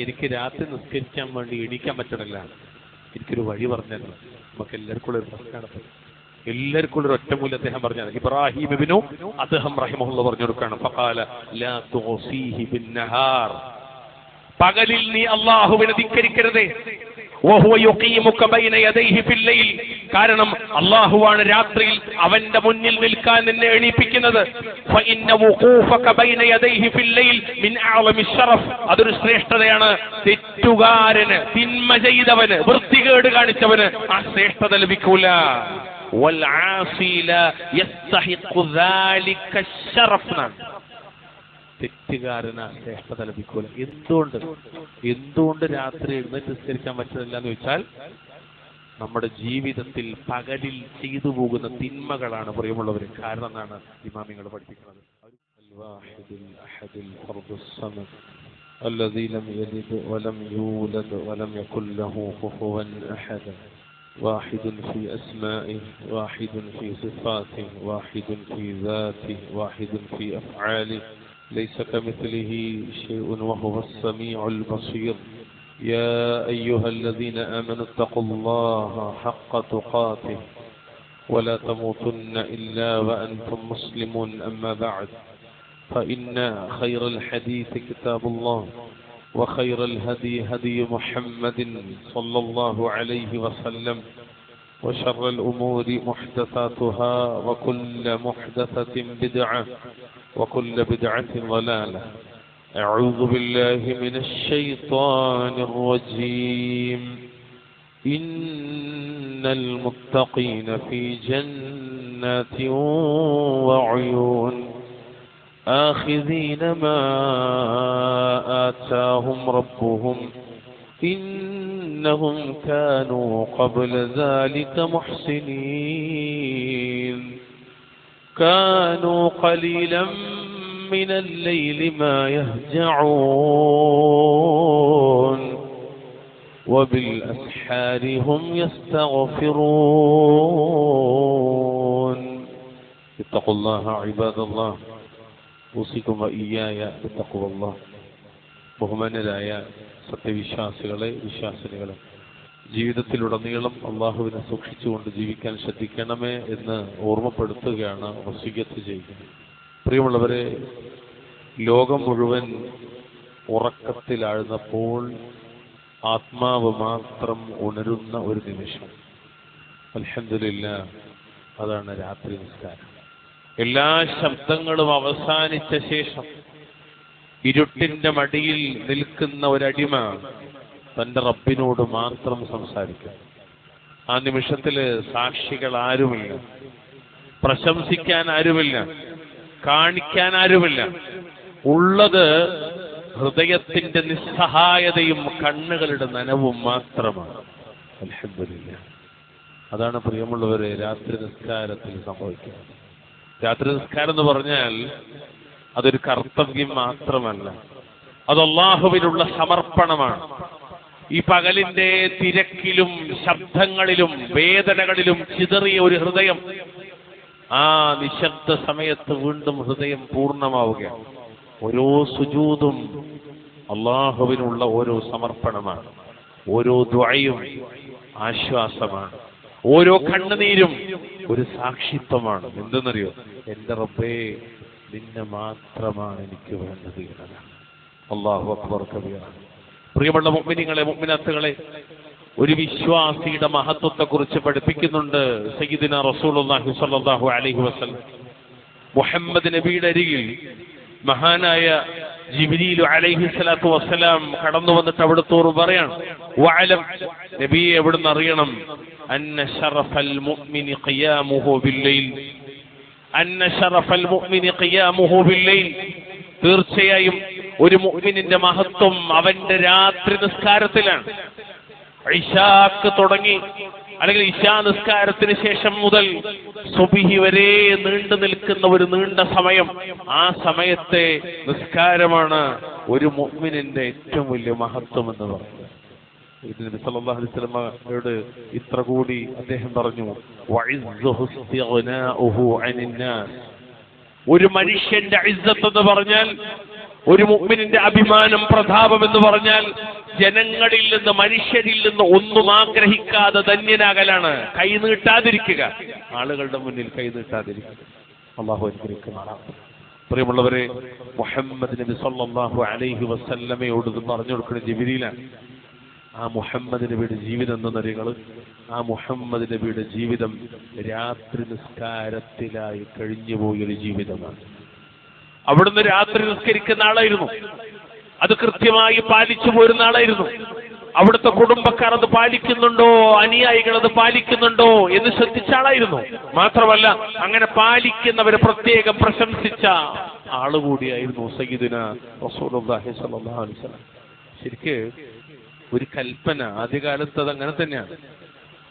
എനിക്ക് രാത്രി നിസ്കരിക്കാൻ വേണ്ടി എണീക്കാൻ പറ്റണില്ല, എനിക്കൊരു വഴി പറഞ്ഞല്ലോ. നമുക്ക് എല്ലാവർക്കും ഒരു പ്രശ്നമാണ്, എല്ലാവർക്കും ഒരു ഒറ്റമൂല്യം അദ്ദേഹം പറഞ്ഞത്. ഇബ്രാഹിം ഇബ്നു അദ്ഹം റഹിമഹുല്ലാഹ് പറഞ്ഞു കൊടുക്കുകയാണ്, ഫഖാല ലാ തുഗ്സീഹി ബിന്നഹാർ, പകലിൽ നീ അല്ലാഹുവിനെ ധിക്കരിക്കരുതേ, വഹുവ യുഖീമുക ബൈന യദൈഹി ഫിൽ ലൈൽ, കാരണം അല്ലാഹുവാണ് രാത്രിയിൽ അവന്റെ മുന്നിൽ നിൽക്കാൻ നിന്നെ എണീപ്പിക്കുന്നത്. ഫഇന്ന വുഖൂഫക ബൈന യദൈഹി ഫിൽ ലൈൽ മിൻ അഅലമി ശറഫ്, അതൊരു ശ്രേഷ്ഠതയാണ്. തെറ്റുകാരന്, തിന്മ ചെയ്തവന്, വൃത്തികേട് കാണിച്ചവന് ആ ശ്രേഷ്ഠത ലഭിക്കൂല. വൽ ആസി ലാ യസ്തഹിഖു ദാലിക ശറഫ്, തെറ്റുകാരന് ശ്രേഷ്ഠത ലഭിക്കൂല. എന്തുകൊണ്ട് രാത്രി എഴുന്നേറ്റ് നിസ്കരിക്കാൻ പറ്റുന്നില്ല എന്ന് ചോദിച്ചാൽ, നമ്മുടെ ജീവിതത്തിൽ പകലിൽ ചെയ്തു പോകുന്ന തിന്മകളാണ് പ്രിയമുള്ളവർ കാരണം എന്നാണ് ഇമാമിങ്ങൾ പഠിപ്പിക്കുന്നത്. الذي لم يلد ولم يولد ولم يكن له كفوا أحد واحد في أسمائه واحد في صفاته واحد في ذاته واحد في أفعاله ليس كمثله شيء وهو السميع البصير. يا أيها الذين آمنوا اتقوا الله حق تقاته ولا تموتن إلا وأنتم مسلمون. أما بعد، فإن خير الحديث كتاب الله وخير الهدي هدي محمد صلى الله عليه وسلم وشر الأمور محدثاتها وكل محدثة بدعة وكل بدعة ضلالة. أعوذ بالله من الشيطان الرجيم. إن المتقين في جنات وعيون آخذين ما آتاهم ربهم إنهم كانوا قبل ذلك محسنين. كانوا قليلا من الليل ما يهجعون وبالأسحار هم يستغفرون. اتقوا الله عباد الله أوصيكم وإياي بتقوى الله. ബഹുമാന്യരായ സത്യവിശ്വാസികളെ, വിശ്വാസിനികളെ, ജീവിതത്തിലുടനീളം അള്ളാഹുവിനെ സൂക്ഷിച്ചുകൊണ്ട് ജീവിക്കാൻ ശ്രദ്ധിക്കണമേ എന്ന് ഓർമ്മപ്പെടുത്തുകയാണ്, വസിയ്യത്ത് ചെയ്യുന്നത്. പ്രിയമുള്ളവരെ, ലോകം മുഴുവൻ ഉറക്കത്തിലാഴ്ന്നപ്പോൾ ആത്മാവ് മാത്രം ഉണരുന്ന ഒരു നിമിഷം, അൽഹംദുലില്ലാഹ്, അതാണ് രാത്രി നിസ്കാരം. എല്ലാ ശബ്ദങ്ങളും അവസാനിച്ച ശേഷം ഇരുട്ടിന്റെ മടിയിൽ നിൽക്കുന്ന ഒരടിമ തന്റെ റബ്ബിനോട് മാത്രം സംസാരിക്കും. ആ നിമിഷത്തില് സാക്ഷികൾ ആരുമില്ല, പ്രശംസിക്കാൻ ആരുമില്ല, കാണിക്കാൻ ആരുമില്ല. ഉള്ളത് ഹൃദയത്തിന്റെ നിസ്സഹായതയും കണ്ണുകളുടെ നനവും മാത്രമാണ്. അൽഹംദുലില്ലാഹ്, അതാണ് പ്രിയമുള്ളവരെ രാത്രി നിസ്കാരത്തിൽ സംഭവിക്കുന്നത്. രാത്രി നിസ്കാരം എന്ന് പറഞ്ഞാൽ അതൊരു കർത്തവ്യം മാത്രമല്ല, അത് അല്ലാഹുവിനുള്ള സമർപ്പണമാണ്. ഈ പകലിന്റെ തിരക്കിലും ശബ്ദങ്ങളിലും വേദനകളിലും ചിതറിയ ഒരു ഹൃദയം ആ നിശബ്ദ സമയത്ത് വീണ്ടും ഹൃദയം പൂർണ്ണമാവുകയാണ്. ഓരോ സുജൂദും അല്ലാഹുവിനുള്ള ഓരോ സമർപ്പണമാണ്, ഓരോ ദുആയും ആശ്വാസമാണ്, ഓരോ കണ്ണുനീരും ഒരു സാക്ഷിത്വമാണ്. എന്തെന്നറിയോ? എന്റെ റബ്ബേ, നിന്നെ മാത്രമാണ് എനിക്ക് വേണ്ടത് എന്നതാണ്. അല്ലാഹു അക്ബർ കബീറ. പ്രിയമുള്ള മുഅ്മിനീങ്ങളെ, മുഅ്മിനാത്തുകളെ, ഒരു വിശ്വാസിയുടെ മഹത്വത്തെ കുറിച്ച് പഠിപ്പിക്കുന്നുണ്ട് സയ്യിദുനാ റസൂലുള്ളാഹി സ്വല്ലല്ലാഹു അലൈഹി വസല്ലം. മുഹമ്മദ് നബിയുടെ അരികിൽ മഹാനായ ജിബ്രീൽ അലൈഹിസ്സലാത്തു വസ്സലാം കടന്നു വന്നിട്ട് അവിടുത്തോട് പറയാണ്, വഅലം, നബിയെ എവിടുന്ന് അറിയണം, അന്ന ശറഫൽ മുഅ്മിനി ഖിയാമുഹു ബില്ലൈൽ, അന്ന ശറഫൽ മുഅ്മിനി ഖിയാമുഹു ബില്ലൈൽ, തീർച്ചയായും ഒരു മുഅ്മിനിന്റെ മഹത്വം അവന്റെ രാത്രി നിസ്കാരത്തിലാണ്. ഇശാക്ക് തുടങ്ങി അല്ലെങ്കിൽ ഇശാ നിസ്കാരത്തിന് ശേഷം മുതൽ സുബ്ഹി വരെ നീണ്ടു നിൽക്കുന്ന ഒരു നീണ്ട സമയം, ആ സമയത്തെ നിസ്കാരമാണ് ഒരു മുഅ്മിനിന്റെ ഏറ്റവും വലിയ മഹത്വം എന്ന് പറയുന്നത്. നബി സല്ലല്ലാഹു അലൈഹി വസല്ലമയോട് ഇത്ര കൂടി അദ്ദേഹം പറഞ്ഞു, വഇസ്സുഹു ഇസ്തിഗ്നാഉഹു അനിന്നാസ്, ഒരു മനുഷ്യന്റെ ഇസ്സത്ത് എന്ന് പറഞ്ഞാൽ ഒരു മുഅ്മിനിന്റെ അഭിമാനം, പ്രതാപം എന്ന് പറഞ്ഞാൽ ജനങ്ങളിൽ നിന്ന്, മനുഷ്യരിൽ നിന്ന് ഒന്നും ആഗ്രഹിക്കാതെ ധന്യനാകലാണ്. കൈ നീട്ടാതിരിക്കുക, ആളുകളുടെ മുന്നിൽ കൈ നീട്ടാതിരിക്കുക. അല്ലാഹു അനുഗ്രഹിക്കുമാറാകട്ടെ. പ്രിയമുള്ളവരെ, മുഹമ്മദ് നബി സല്ലല്ലാഹു അലൈഹി വസല്ലമയോട് പറഞ്ഞു കൊടുക്കുന്ന ജിബ്രീലാണ്. ആ മുഹമ്മദ് നബിയുടെ ജീവിതം എന്നറിയങ്ങൾ, ആ മുഹമ്മദ് നബിയുടെ ജീവിതം രാത്രി നിസ്കാരത്തിലായി കഴിഞ്ഞുപോയൊരു ജീവിതമാണ്. അവിടുന്ന് രാത്രി നിസ്കരിക്കുന്ന ആളായിരുന്നു. അത് കൃത്യമായി പാലിച്ചു പോരുന്ന ആളായിരുന്നു. അവിടുത്തെ കുടുംബക്കാർ അത് പാലിക്കുന്നുണ്ടോ, അനുയായികൾ അത് പാലിക്കുന്നുണ്ടോ എന്ന് ശ്രദ്ധിച്ച ആളായിരുന്നു. മാത്രമല്ല, അങ്ങനെ പാലിക്കുന്നവരെ പ്രത്യേകം പ്രശംസിച്ച ആളുകൂടിയായിരുന്നു സയ്യിദുനാ റസൂലുള്ളാഹി സ്വല്ലല്ലാഹു അലൈഹി വസല്ലം. ശരിക്ക് ഒരു കൽപ്പന, ആദ്യകാലത്ത് അത് അങ്ങനെ തന്നെയാണ്.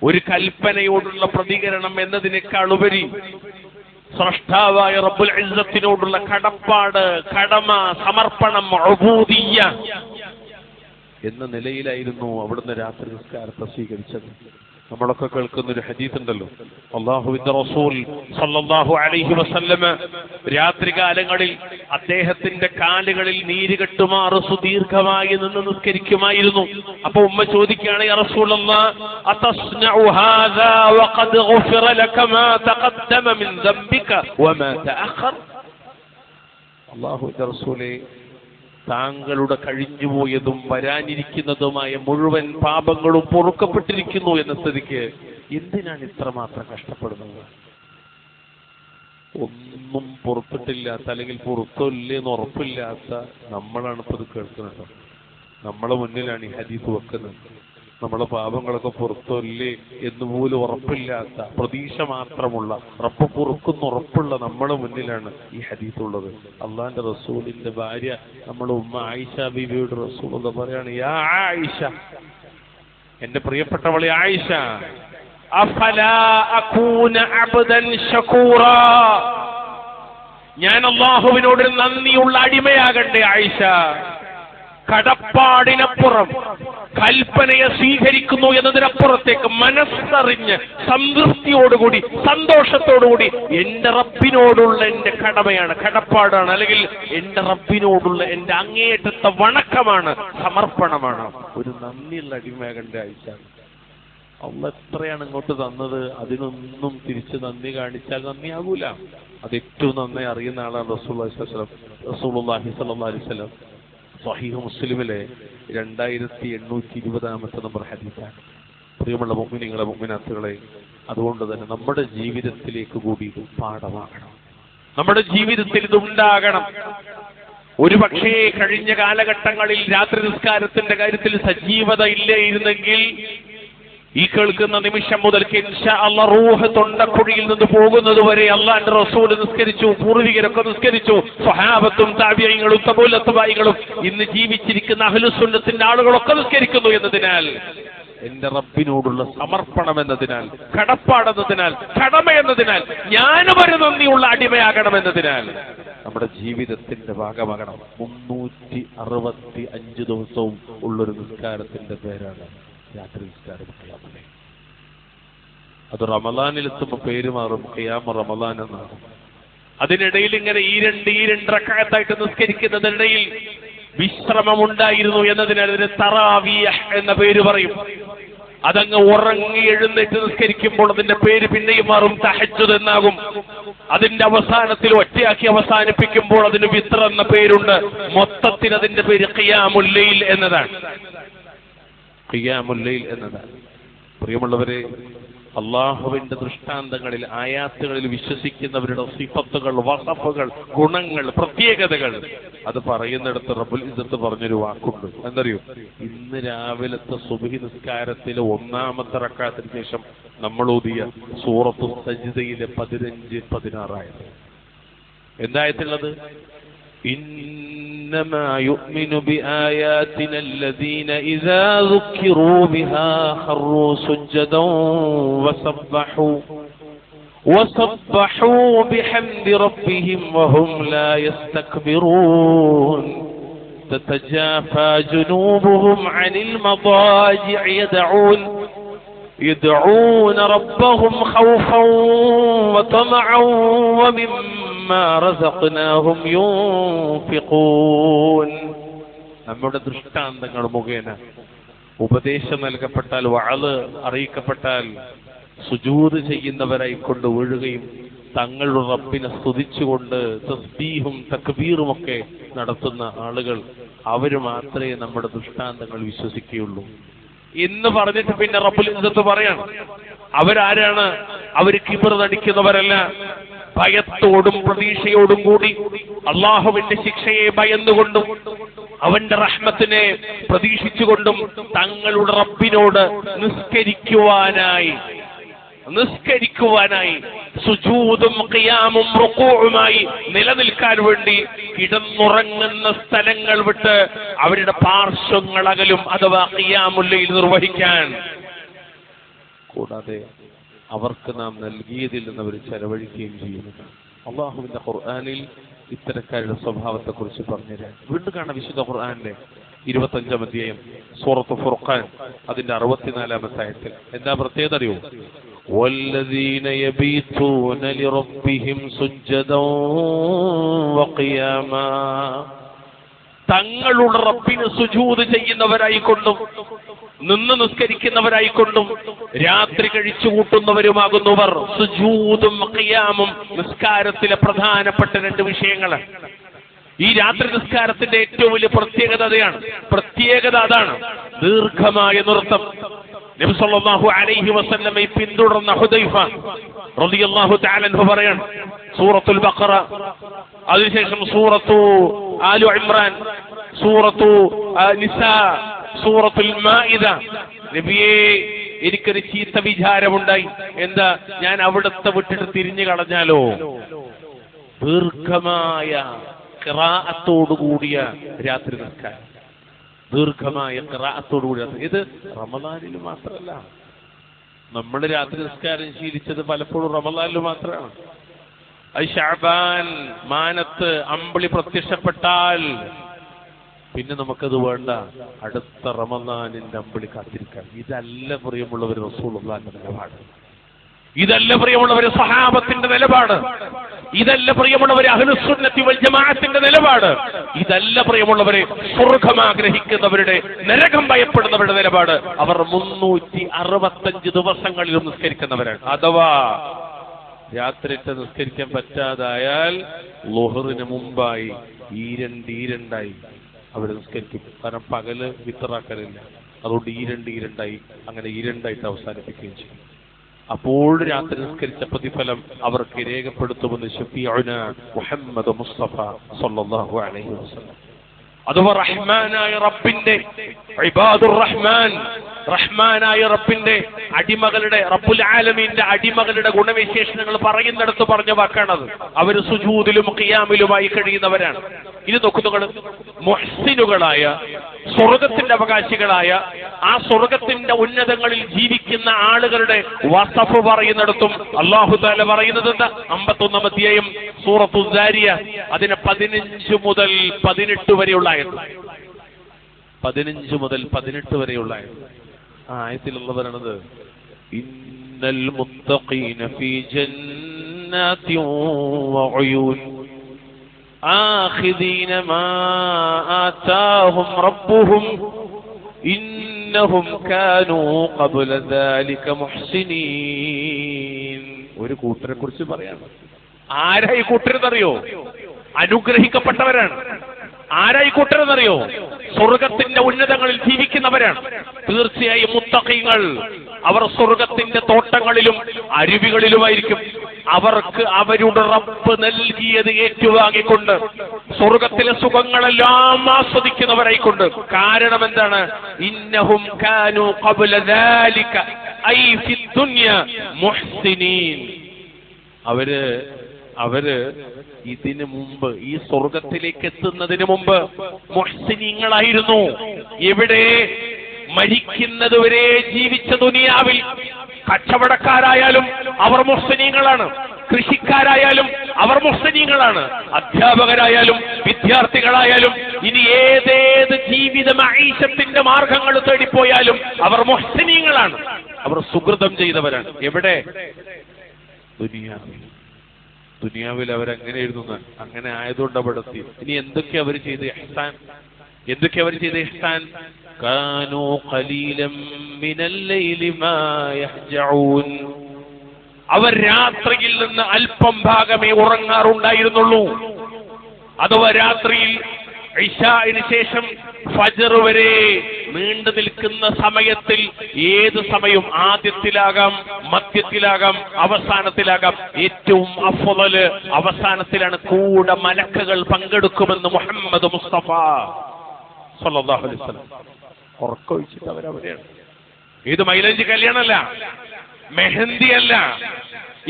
ഒരു കൽപ്പനയോടുള്ള പ്രതികരണം എന്നതിനേക്കാൾ ഉപരി സ്രഷ്ടാവായ റബ്ബുൽ ഇസ്സത്തിനോടുള്ള കടപ്പാട്, കടമ, സമർപ്പണം, ഉബൂദിയ്യ എന്ന നിലയിലായിരുന്നു അവിടുന്ന് രാത്രി നിസ്കാരത്തെ സ്വീകരിച്ചത്. നമ്മളൊക്കെ കേൾക്കുന്ന ഒരു ഹദീസ് ഉണ്ടല്ലോ, അല്ലാഹുവിന്റെ റസൂൽ സല്ലല്ലാഹു അലൈഹി വസല്ലമ രാത്രികാലങ്ങളിൽ അദ്ദേഹത്തിന്റെ കാലുകളിൽ നീര് കെട്ടുമാറ് സുദീർഘമായി നിന്ന് നിസ്കരിക്കുമായിരുന്നു. അപ്പൊ ഉമ്മ ചോദിക്കുകയാണ്, യാ റസൂലല്ലാഹ് അതസ്നഉ ഹാദാ വഖദ് ഗുഫിറ ലക മാ തഖദ്ദമ മിൻ ദംബിക വമാ തഅഖർ. അല്ലാഹുവിന്റെ റസൂലേ, താങ്കളുടെ കഴിഞ്ഞുപോയതും വരാനിരിക്കുന്നതുമായ മുഴുവൻ പാപങ്ങളും പൊറുക്കപ്പെട്ടിരിക്കുന്നു എന്ന സ്ഥിതിക്ക് എന്തിനാണ് ഇത്രമാത്രം കഷ്ടപ്പെടുന്നത്? ഒന്നും പുറത്തിട്ടില്ലാത്ത, അല്ലെങ്കിൽ പുറത്തില്ലെന്ന് ഉറപ്പില്ലാത്ത നമ്മളാണ് ഇപ്പൊ ഇത് കേൾക്കുന്നത്. നമ്മളെ മുന്നിലാണ് ഈ ഹദീസ് വെക്കുന്നത്. നമ്മളെ പാപങ്ങളൊക്കെ പുറത്തല്ലേ എന്നുപോലും ഉറപ്പില്ലാത്ത, പ്രതീക്ഷ മാത്രമുള്ള, റബ്ബ് പൊറുക്കുന്ന ഉറപ്പുള്ള നമ്മളെ മുന്നിലാണ് ഈ ഹദീസ് ഉള്ളത്. അള്ളാന്റെ റസൂലിന്റെ ഭാര്യ, നമ്മുടെ ഉമ്മ ആയിഷ ബീവിയോട് റസൂൽ എന്ന് പറയാണ്, യാ ആയിഷ, എന്റെ പ്രിയപ്പെട്ടവളെ ആയിഷ, അഫലാ അകൂന അബ്ദൻ ശകൂറാ, ഞാൻ അല്ലാഹുവിനോട് നന്ദിയുള്ള അടിമയാകണ്ടേ ആയിഷ? കടപ്പാടിനപ്പുറം, കൽപ്പനയെ സ്വീകരിക്കുന്നു എന്നതിനപ്പുറത്തേക്ക് മനസ്സറിഞ്ഞ് സംതൃപ്തിയോടുകൂടി, സന്തോഷത്തോടുകൂടി എന്റെ റബ്ബിനോടുള്ള എന്റെ കടമയാണ്, കടപ്പാടാണ്, അല്ലെങ്കിൽ എന്റെ റബ്ബിനോടുള്ള എന്റെ അങ്ങേയറ്റത്തെ വണക്കമാണ്, സമർപ്പണമാണ്. ഒരു നന്ദിയുള്ള അടിമയാകണ്ട ആയിഷ. അള്ളാഹ് എത്രയാണ് ഇങ്ങോട്ട് തന്നത്, അതിനൊന്നും തിരിച്ച് നന്ദി കാണിച്ചാൽ നന്ദിയാകൂല. അത് ഏറ്റവും നന്നായി അറിയുന്ന ആളാണ് റസൂലുള്ളാഹി സ്വല്ലല്ലാഹു അലൈഹി വസല്ലം. സ്വഹീഹ് മുസ്ലിമിലെ 2820 നമ്പർ ഹദീസാണ്. പ്രിയമുള്ള മുഅ്മിനീങ്ങളെ, മുഅ്മിനാത്തുകളെ, അതുകൊണ്ട് തന്നെ നമ്മുടെ ജീവിതത്തിലേക്ക് കൂടി ഇത് പാഠമാകണം. നമ്മുടെ ജീവിതത്തിൽ ഇത് ഉണ്ടാകണം. ഒരു പക്ഷേ കഴിഞ്ഞ കാലഘട്ടങ്ങളിൽ രാത്രി നിസ്കാരത്തിന്റെ കാര്യത്തിൽ സജീവത ഇല്ലായിരുന്നെങ്കിൽ ഈ കേൾക്കുന്ന നിമിഷം മുതൽക്ക് ഇൻഷാ അല്ലാഹ് റൂഹ് തൊണ്ടക്കുഴിയിൽ നിന്ന് പോകുന്നത് വരെ അല്ലാഹുവിന്റെ റസൂൽ നിസ്കരിച്ചു, പൂർവികരൊക്കെ നിസ്കരിച്ചു, സ്വഹാബത്തും താബിഈങ്ങളും തബൂഅത്ബായികളും ഇന്ന് ജീവിച്ചിരിക്കുന്ന അഹ്ലുസുന്നത്തിന്റെ ആളുകളൊക്കെ നിസ്കരിക്കുന്നു എന്നതിനാൽ, എന്റെ റബ്ബിനോടുള്ള സമർപ്പണം എന്നതിനാൽ, കടപ്പാടെന്നതിനാൽ, കടമ എന്നതിനാൽ, ഞാനും ഒരു നന്ദിയുള്ള അടിമയാകണമെന്നതിനാൽ നമ്മുടെ ജീവിതത്തിന്റെ ഭാഗമാകണം. 365 ദിവസവും ഉള്ളൊരു നിസ്കാരത്തിന്റെ പേരാണ് രാത്രി നിസ്കാരം. അത് റമളാനിലെത്തുമ്പോൾ പേര് മാറും, ഖിയാമ റമളാൻ എന്നാണ്. അതിനിടയിൽ ഇങ്ങനെ ഈ രണ്ട് റക്അത്തായിട്ട് നിസ്കരിക്കുന്നതിനിടയിൽ വിശ്രമമുണ്ടായിരുന്നു എന്നതിനാൽ അതിന് തറാവീഹ് എന്ന പേര് പറയും. അതങ്ങ് ഉറങ്ങി എഴുന്നേറ്റ് നിസ്കരിക്കുമ്പോൾ അതിന്റെ പേര് പിന്നെയും മാറും, തഹജ്ജുദ് എന്നാകും. അതിന്റെ അവസാനത്തിൽ ഒറ്റയാക്കി അവസാനിപ്പിക്കുമ്പോൾ അതിന് വിത്ർ എന്ന പേരുണ്ട്. മൊത്തത്തിൽ അതിന്റെ പേര് ഖിയാമുൽ ലൈൽ എന്നതാണ്. ഖിയാമുൽ ലൈൽ എന്നതാണ്. പ്രിയമുള്ളവരെ, അള്ളാഹുവിന്റെ ദൃഷ്ടാന്തങ്ങളിൽ, ആയാത്തുകളിൽ വിശ്വസിക്കുന്നവരുടെ സിഫത്തുകൾ, വസഫുകൾ, ഗുണങ്ങൾ, പ്രത്യേകതകൾ അത് പറയുന്നിടത്ത് റബ്ബുൽ ഇസ്സത്ത് പറഞ്ഞൊരു വാക്കുണ്ട്. എന്തറിയോ? ഇന്ന് രാവിലത്തെ സുബ്ഹി നിസ്കാരത്തിലെ 1ാമത്തെ റക്അത്തിന് ശേഷം നമ്മൾ ഓതിയ സൂറത്തു സജ്ദയിലെ 15-16 ആയത്. എന്തായത്തുള്ളത്? إنما يؤمن بآياتنا الذين إذا ذكروا بها خروا سجدا وسبحوا بحمد ربهم وهم لا يستكبرون تتجافى جنوبهم عن المضاجع يدعون ربهم خوفا وطمعا ومما ومما رزقناهم ينفقون. നമ്മുടെ ദൃഷ്ടാന്തങ്ങൾ മുഖേന ഉപദേശം നൽകപ്പെട്ടാൽ, വഅള് അറിയിക്കപ്പെട്ടാൽ സുജൂദ് ചെയ്യുന്നവരായിക്കൊണ്ട് വീഴുകയും തങ്ങളുടെ റബ്ബിനെ സ്തുതിച്ചുകൊണ്ട് തസ്ബീഹും തക്ബീറും ഒക്കെ നടത്തുന്ന ആളുകൾ, അവർ മാത്രമേ നമ്മുടെ ദൃഷ്ടാന്തങ്ങൾ വിശ്വസിക്കുകയുള്ളൂ എന്ന് പറഞ്ഞിട്ട് പിന്നെ റബ്ബുൽ ഇസ്സത്ത് പറയാണ്, അവരാരാണ്? അവർ കിബർ നടിക്കുന്നവരല്ല, ഭയത്തോടും പ്രതീക്ഷയോടും കൂടി അള്ളാഹുവിന്റെ ശിക്ഷയെ ഭയന്നുകൊണ്ടും അവന്റെ റഹ്മത്തിനെ പ്രതീക്ഷിച്ചുകൊണ്ടും തങ്ങളുടെ റബ്ബിനോട് നിസ്കരിക്കുവാനായി സുജൂദും ഖിയാമും റുകൂഉമായി നിലനിൽക്കാൻ വേണ്ടി കിടന്നുറങ്ങുന്ന സ്ഥലങ്ങൾ വിട്ട് അവരുടെ പാർശ്വങ്ങൾ അകലും, അഥവാ ഖിയാമുൽ ലൈൽ നിർവഹിക്കാൻ. കൂടാതെ അവർക്ക് നാം നൽകിയതിൽ നിന്ന് അവർ ചെലവഴിക്കുകയും ചെയ്യുന്നു. അള്ളാഹുവിന്റെ ഖുർആനിൽ ഇത്തരക്കാരുടെ സ്വഭാവത്തെ കുറിച്ച് പറഞ്ഞുതരാൻ വീണ്ടും കാണാം. വിശുദ്ധ ഖുർആനിലെ 25-ാം അധ്യായം സൂറത്ത് ഫുർഖാൻ, അതിന്റെ 64-ാമത്തെ ആയത്തിൽ എന്താ പ്രത്യേകത അറിയോ? വല്ലദീന യബീതൂന ലിറബ്ബിഹിം സുജ്ജദൻ വഖിയാമാ. തങ്ങളുടെ റബ്ബിന് സുജൂദ് ചെയ്യുന്നവരായിക്കൊണ്ടും നിന്ന് നിസ്കരിക്കുന്നവരായിക്കൊണ്ടും രാത്രി കഴിച്ചു കൂട്ടുന്നവരുമാകുന്നവർ. സുജൂദും ഖിയാമും നിസ്കാരത്തിലെ പ്രധാനപ്പെട്ട 2 വിഷയങ്ങളാണ്. ഈ രാത്രി നിസ്കാരത്തിന്റെ ഏറ്റവും വലിയ പ്രത്യേകത അതാണ്, ദീർഘമായ നൃത്തം. നബി സല്ലല്ലാഹു അലൈഹി വസല്ലമയെ പിന്തുടർന്ന ഹുദൈഫ റളിയല്ലാഹു തആല അൻഹു പറയാണ്, സൂറത്തുൽ ബഖറ, അതിനുശേഷം സൂറത്തു ആലു ഇമ്രാൻ, സൂറത്തു നിസാ, സൂറത്തുൽ മാഇദ. നബിയെ, എനിക്കൊരു ചീത്ത വിചാരമുണ്ടായി. എന്താ? ഞാൻ അവിടുത്തെ വിട്ടിട്ട് തിരിഞ്ഞു കളഞ്ഞാലോ? ദീർഘമായ ഖിറാഅത്തോടുകൂടിയ രാത്രി നിസ്കാരം, ദീർഘമായ ഖിറാഅത്തോടുകൂടിയ. ഇത് റമദാനിൽ മാത്രമല്ല, നമ്മൾ രാത്രി നിസ്കാരം ശീലിച്ചത് പലപ്പോഴും റമദാനിൽ മാത്രമാണ്. അത് ശഅബാൻ മാനത്ത് അമ്പിളി പ്രത്യക്ഷപ്പെട്ടാൽ പിന്നെ നമുക്കത് വേണ്ട, അടുത്ത റമദാനിന്റെ അമ്പിളി കാത്തിരിക്കാൻ. ഇതല്ല പ്രിയമുള്ളവർ റസൂലുള്ളാഹിന്റെ നിലപാട്, ഇതല്ല പ്രിയമുള്ളവര് സഹാബത്തിന്റെ നിലപാട്, ഇതല്ല പ്രിയമുള്ളവര് അഹ്ലുസുന്നത്തി വൽ ജമാഅത്തിന്റെ നിലപാട്, ഇതല്ല പ്രിയമുള്ളവരെ സ്വർഗ്ഗം ആഗ്രഹിക്കുന്നവരുടെ, നരകം ഭയപ്പെടുന്നവരുടെ നിലപാട്. അവർ 365 ദിവസങ്ങളിലും നിസ്കരിക്കുന്നവരാണ്. അഥവാ രാത്രിത്തെ നിസ്കരിക്കാൻ പറ്റാതായാൽ ളുഹറിന് മുമ്പായി ഈരണ്ടായി അവർ നിസ്കരിക്കും. കാരണം പകല് വിത്തറാക്കലില്ല, അതുകൊണ്ട് ഈരണ്ടായി അങ്ങനെ ഈരണ്ടായിട്ട് അവസാനിപ്പിക്കുകയും ചെയ്യും. അപ്പോൾ രാത്രി നിസ്കരിച്ച പ്രതിഫലം അവർക്ക് രേഖപ്പെടുത്തുമെന്ന് ശഫീഉന മുഹമ്മദ് മുസ്തഫ സല്ലല്ലാഹു അലൈഹി വസല്ലം. അഥവാ റഹ്മാനായ റബ്ബിന്റെ ഇബാദുർ റഹ്മാൻ, റഹ്മാനായ റബ്ബിന്റെ അടിമകളുടെ, റബ്ബുൽ ആലമീന്റെ അടിമകളുടെ ഗുണവിശേഷണങ്ങൾ പറയുന്നിടത്ത് പറഞ്ഞ വാക്കാണത്. അവർ സുജൂദിലും ഖിയാമിലുമായി കഴിയുന്നവരാണ്. ഇത് നോക്കുന്നുകൾ, മുഹ്സിനുകളായ, സ്വർഗത്തിന്റെ അവകാശികളായ, ആ സ്വർഗത്തിന്റെ ഉന്നതങ്ങളിൽ ജീവിക്കുന്ന ആളുകളുടെ വസഫ് പറയുന്നിടത്തും അല്ലാഹു തആല പറയുന്നത് എന്താ? 51-ാം അധ്യായം സൂറത്തു ദാരിയ, അതിന് 15 മുതൽ 18 വരെയുള്ള ആയത്ത്. 15 മുതൽ 18 വരെയുള്ള ആയത്ത്. ആ ആയത്തിലുള്ള പറയുന്നത്, ഇന്നൽ മുത്തഖീന ഫീ ജന്നാതിൻ വഉയൂൻ ആഖിദീന മാ ആതാഹും റബ്ബുഹും ഇന്നഹും കാനൂ ഖബ്ല ദാലിക മുഹ്സിനീൻ. ഒരു കൂട്ടരെ കുറിച്ച് പറയാണ്. ആരാ ഈ കൂട്ടരെന്നറിയോ? അനുഗ്രഹിക്കപ്പെട്ടവരാണ്. ആരാ ഈ കൂട്ടരെന്നറിയോ? സ്വർഗത്തിന്റെ ഉന്നതങ്ങളിൽ ജീവിക്കുന്നവരാണ്. തീർച്ചയായും മുത്തഖീങ്ങൾ അവർ സ്വർഗത്തിന്റെ തോട്ടങ്ങളിലും അരുവികളിലുമായിരിക്കും. അവർക്ക് അവരുടെ റബ്ബ് നൽകിയത് ഏറ്റുവാങ്ങിക്കൊണ്ട് സ്വർഗത്തിലെ സുഖങ്ങളെല്ലാം ആസ്വദിക്കുന്നവരായിക്കൊണ്ട്. കാരണം എന്താണ്? ഇന്നഹും കാനൂ ഖബ്ല ദാലിക ഐ ഫി ദുനിയ മുഹ്സിനീൻ. അവര് ഇതിനു മുമ്പ്, ഈ സ്വർഗത്തിലേക്ക് എത്തുന്നതിന് മുമ്പ് മുഹ്സിനീങ്ങളായിരുന്നു. എവിടെ? മരിക്കുന്നതുവരെ ജീവിച്ച ദുനിയാവിൽ കച്ചവടക്കാരായാലും അവർ മുഹ്സിനീങ്ങളാണ്, കൃഷിക്കാരായാലും അവർ മുഹ്സിനീങ്ങളാണ്, അധ്യാപകരായാലും വിദ്യാർത്ഥികളായാലും ഇനി ഏതേത് ജീവിത മഈശത്തിന്റെ മാർഗങ്ങൾ തേടിപ്പോയാലും അവർ മുഹ്സിനീങ്ങളാണ്. അവർ സുകൃതം ചെയ്തവരാണ്. എവിടെ? ദുനിയാവിൽ. ദുനിയാവിൽ അവരങ്ങനെയായിരുന്നു, അങ്ങനെ ആയതുകൊണ്ട് അവിടെ എത്തി. ഇനി എന്തൊക്കെ അവർ ചെയ്ത് ഇഹ്സാൻ, എന്തൊക്കെ അവർ ചെയ്ത ഇഹ്സാൻ? കാനൂ ഖലീലൻ മിനൽ ലൈലി മാ യഹ്ജഊൻ, അവർ രാത്രിയിൽ നിന്ന് അല്പം ഭാഗമേ ഉറങ്ങാറുണ്ടായിരുന്നുള്ളൂ. അഥവാ രാത്രിയിൽ ഇശാഇന് ശേഷം ഫജ്ർ വരെ നീണ്ടു നിൽക്കുന്ന സമയത്തിൽ ഏത് സമയവും ആദ്യത്തിലാകാം, മധ്യത്തിലാകാം, അവസാനത്തിലാകാം. ഏറ്റവും അഫ്ളല് അവസാനത്തിലാണ്. കൂടെ മലക്കുകൾ പങ്കെടുക്കുമെന്ന് മുഹമ്മദ് മുസ്തഫ സല്ലല്ലാഹു അലൈഹി വസല്ലം. ഉറക്കൊഴിച്ചിട്ട് അവരവിടെയാണ്. ഇത് മൈലഞ്ചി കല്യാണമല്ല, മെഹന്തി അല്ല.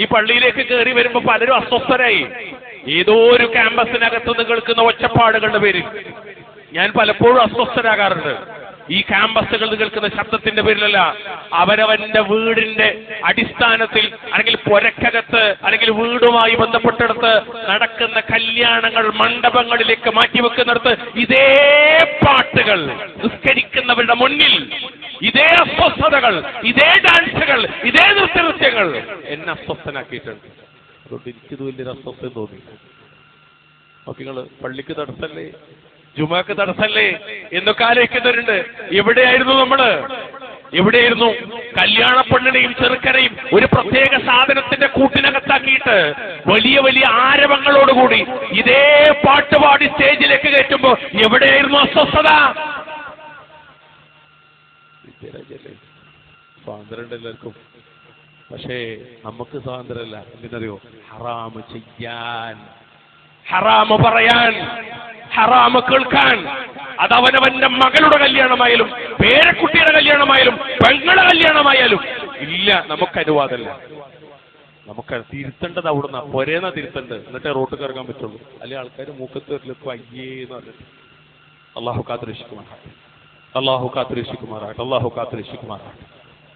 ഈ പള്ളിയിലേക്ക് കയറി വരുമ്പോ പലരും അസ്വസ്ഥരായി. ഏതോ ഒരു ക്യാമ്പസിനകത്തുനിന്ന് കേൾക്കുന്ന ഒച്ചപ്പാടുകളുടെ പേരിൽ ഞാൻ പലപ്പോഴും അസ്വസ്ഥരാകാറുണ്ട്. ഈ ക്യാമ്പസുകൾ കേൾക്കുന്ന ശബ്ദത്തിന്റെ പേരിലല്ല, അവരവന്റെ വീടിന്റെ അടിസ്ഥാനത്തിൽ അല്ലെങ്കിൽ പുരക്കകത്ത് അല്ലെങ്കിൽ വീടുമായി ബന്ധപ്പെട്ടെടുത്ത് നടക്കുന്ന കല്യാണങ്ങൾ മണ്ഡപങ്ങളിലേക്ക് മാറ്റിവെക്കുന്നിടത്ത് ഇതേ പാട്ടുകൾ നിസ്കരിക്കുന്നവരുടെ മുന്നിൽ, ഇതേ അസ്വസ്ഥതകൾ, ഇതേ ഡാൻസുകൾ, ഇതേ നൃത്യങ്ങൾ എന്നെ അസ്വസ്ഥനാക്കിയിട്ടുണ്ട്. അതുകൊണ്ട് എനിക്കിത് വലിയൊരു അസ്വസ്ഥം തോന്നി. അപ്പൊ നിങ്ങള് പള്ളിക്ക് തടസ്സല്ലേ, ജുമാക്ക് തടസ്സല്ലേ എന്നൊക്കെ ആലോചിക്കുന്നവരുണ്ട്. എവിടെയായിരുന്നു നമ്മള്? എവിടെയായിരുന്നു? കല്യാണ പെണ്ണിനെയും ചെറുക്കനെയും ഒരു പ്രത്യേക സാധനത്തിന്റെ കൂട്ടിനകത്താക്കിയിട്ട് വലിയ വലിയ ആരവങ്ങളോടുകൂടി ഇതേ പാട്ടുപാടി സ്റ്റേജിലേക്ക് കയറ്റുമ്പോ എവിടെയായിരുന്നു അസ്വസ്ഥത? സ്വാതന്ത്ര്യം എല്ലാവർക്കും, പക്ഷേ നമുക്ക് സ്വാതന്ത്ര്യമല്ല. എന്തിനറിയോ? ഹറാമ് ചെയ്യാൻ, ഹറാമ് പറയാൻ, ഹറാമ് കേൾക്കാൻ. അതവനവന്റെ മകളുടെ കല്യാണമായാലും പേരക്കുട്ടിയുടെ കല്യാണമായാലും പെങ്ങളുടെ കല്യാണമായാലും ഇല്ല, നമുക്ക് അനുവാദമല്ല. നമുക്ക് തിരുത്തേണ്ടത് അവിടുന്ന് പൊരേന്നാ തിരുത്തേണ്ടത്, എന്നിട്ടേ റോട്ടിൽ ഇറങ്ങാൻ പറ്റുള്ളൂ. അല്ലെങ്കിൽ ആൾക്കാർ മൂക്കത്ത് വരലേക്ക് അയ്യേന്ന് പറഞ്ഞിട്ട്. അള്ളാഹു കാത്തുരക്ഷിക്കുമാറാട്ടെ, അള്ളാഹു കാത്തുരക്ഷിക്കുമാറാട്ടെ, അള്ളാഹു കാത്തുരക്ഷിക്കുമാറാട്ടെ.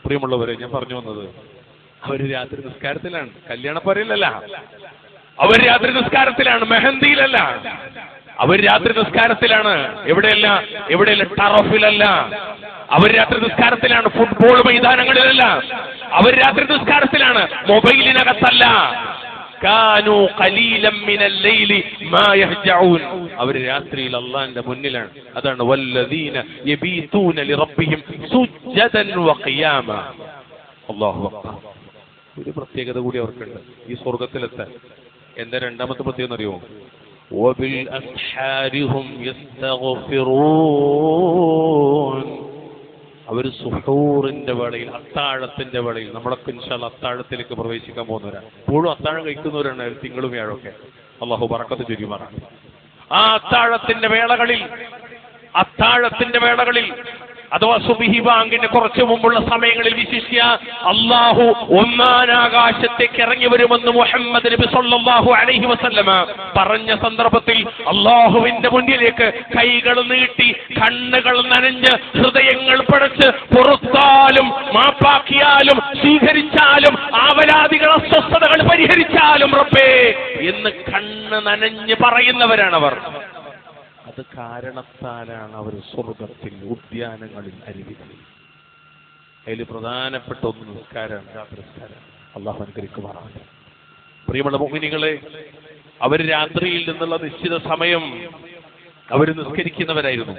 പ്രിയമുള്ളവരെ, ഞാൻ പറഞ്ഞു വന്നത്, അവര് രാത്രി നിസ്കാരത്തിലാണ്, കല്യാണപ്പരയിലല്ല. അവർ രാത്രി നിസ്കാരത്തിലാണ്, മെഹന്തിയിലല്ല. അവർ രാത്രി നിസ്കാരത്തിലാണ്. എവിടെയല്ല? എവിടെയല്ല? ടറഫിലല്ല. അവർ രാത്രി നിസ്കാരത്തിലാണ്, ഫുട്ബോൾ മൈതാനങ്ങളിലല്ല. അവർ രാത്രി നിസ്കാരത്തിലാണ്, മൊബൈലിനകത്തല്ല. കാനൂ ഖലീലൻ മിനൽ ലൈലി മാ യഹ്ജഊൻ, അവർ രാത്രിയിൽ അല്ലാഹുവിന്റെ മുന്നിലാണ്. അതാണ് വല്ലദീന യബീതൂന ലിറബ്ബിഹിം സുജ്ജദൻ വഖിയാമ. അല്ലാഹു അക്ബർ. ഒരു പ്രത്യേകത കൂടി അവർക്കുണ്ട് ഈ സ്വർഗത്തിലെത്താൻ. എന്താ രണ്ടാമത്തെ പ്രത്യേകത അറിയോ? വബിൽ അസ്ഹാരിഹും യസ്തഗ്ഫിറൂൻ, അവർ സുഹൂറിന്റെ വേളയിൽ, അത്താഴത്തിന്റെ വേളയിൽ, നമ്മളൊക്കെ ഇൻഷാല്ലാ അത്താഴത്തിലേക്ക് പ്രവേശിക്കാൻ പോകുന്നവരാണ്. ഇപ്പോഴും അത്താഴം കഴിക്കുന്നവരാണ് തിങ്കളും വ്യാഴമൊക്കെ. അല്ലാഹു ബറക്കത്ത് ചൊരിയുമാറാണ്. ആ അത്താഴത്തിന്റെ വേളകളിൽ അഥവാ സുബ്ഹി ബാങ്കിന്റെ കുറച്ചു മുമ്പുള്ള സമയങ്ങളിൽ വിശിഷ്യ അല്ലാഹു ഒന്നാനാകാശത്തേക്ക് ഇറങ്ങി വരുമെന്ന് മുഹമ്മദ് നബി സല്ലല്ലാഹു അലൈഹി വസല്ലമ പറഞ്ഞ സന്ദർഭത്തിൽ അല്ലാഹുവിന്റെ മുന്നിലേക്ക് കൈകൾ നീട്ടി, കണ്ണുകൾ നനഞ്ഞ്, ഹൃദയങ്ങൾ പടച്ച്, പുറത്താലും മാപ്പാക്കിയാലും സ്വീകരിച്ചാലും ആവലാദികൾ അസ്വസ്ഥതകൾ പരിഹരിച്ചാലും റബ്ബേ എന്ന് കണ്ണ് നനഞ്ഞ് പറയുന്നവരാണവർ. അത് കാരണത്താലാണ് അവർ സ്വർഗത്തിൽ, ഉദ്യാനങ്ങളിൽ, അരുവികളിൽ. അതിൽ പ്രധാനപ്പെട്ട ഒന്ന് നിസ്കാരമാണ്, രാത്രി നിസ്കാരം. അല്ലാഹു അനുഗ്രഹിക്കുമാറാകട്ടെ. പ്രിയമുള്ള മുഅ്മിനീങ്ങളെ, അവർ രാത്രിയിൽ നിന്നുള്ള നിശ്ചിത സമയം അവർ നിസ്കരിക്കുന്നവരായിരുന്നു.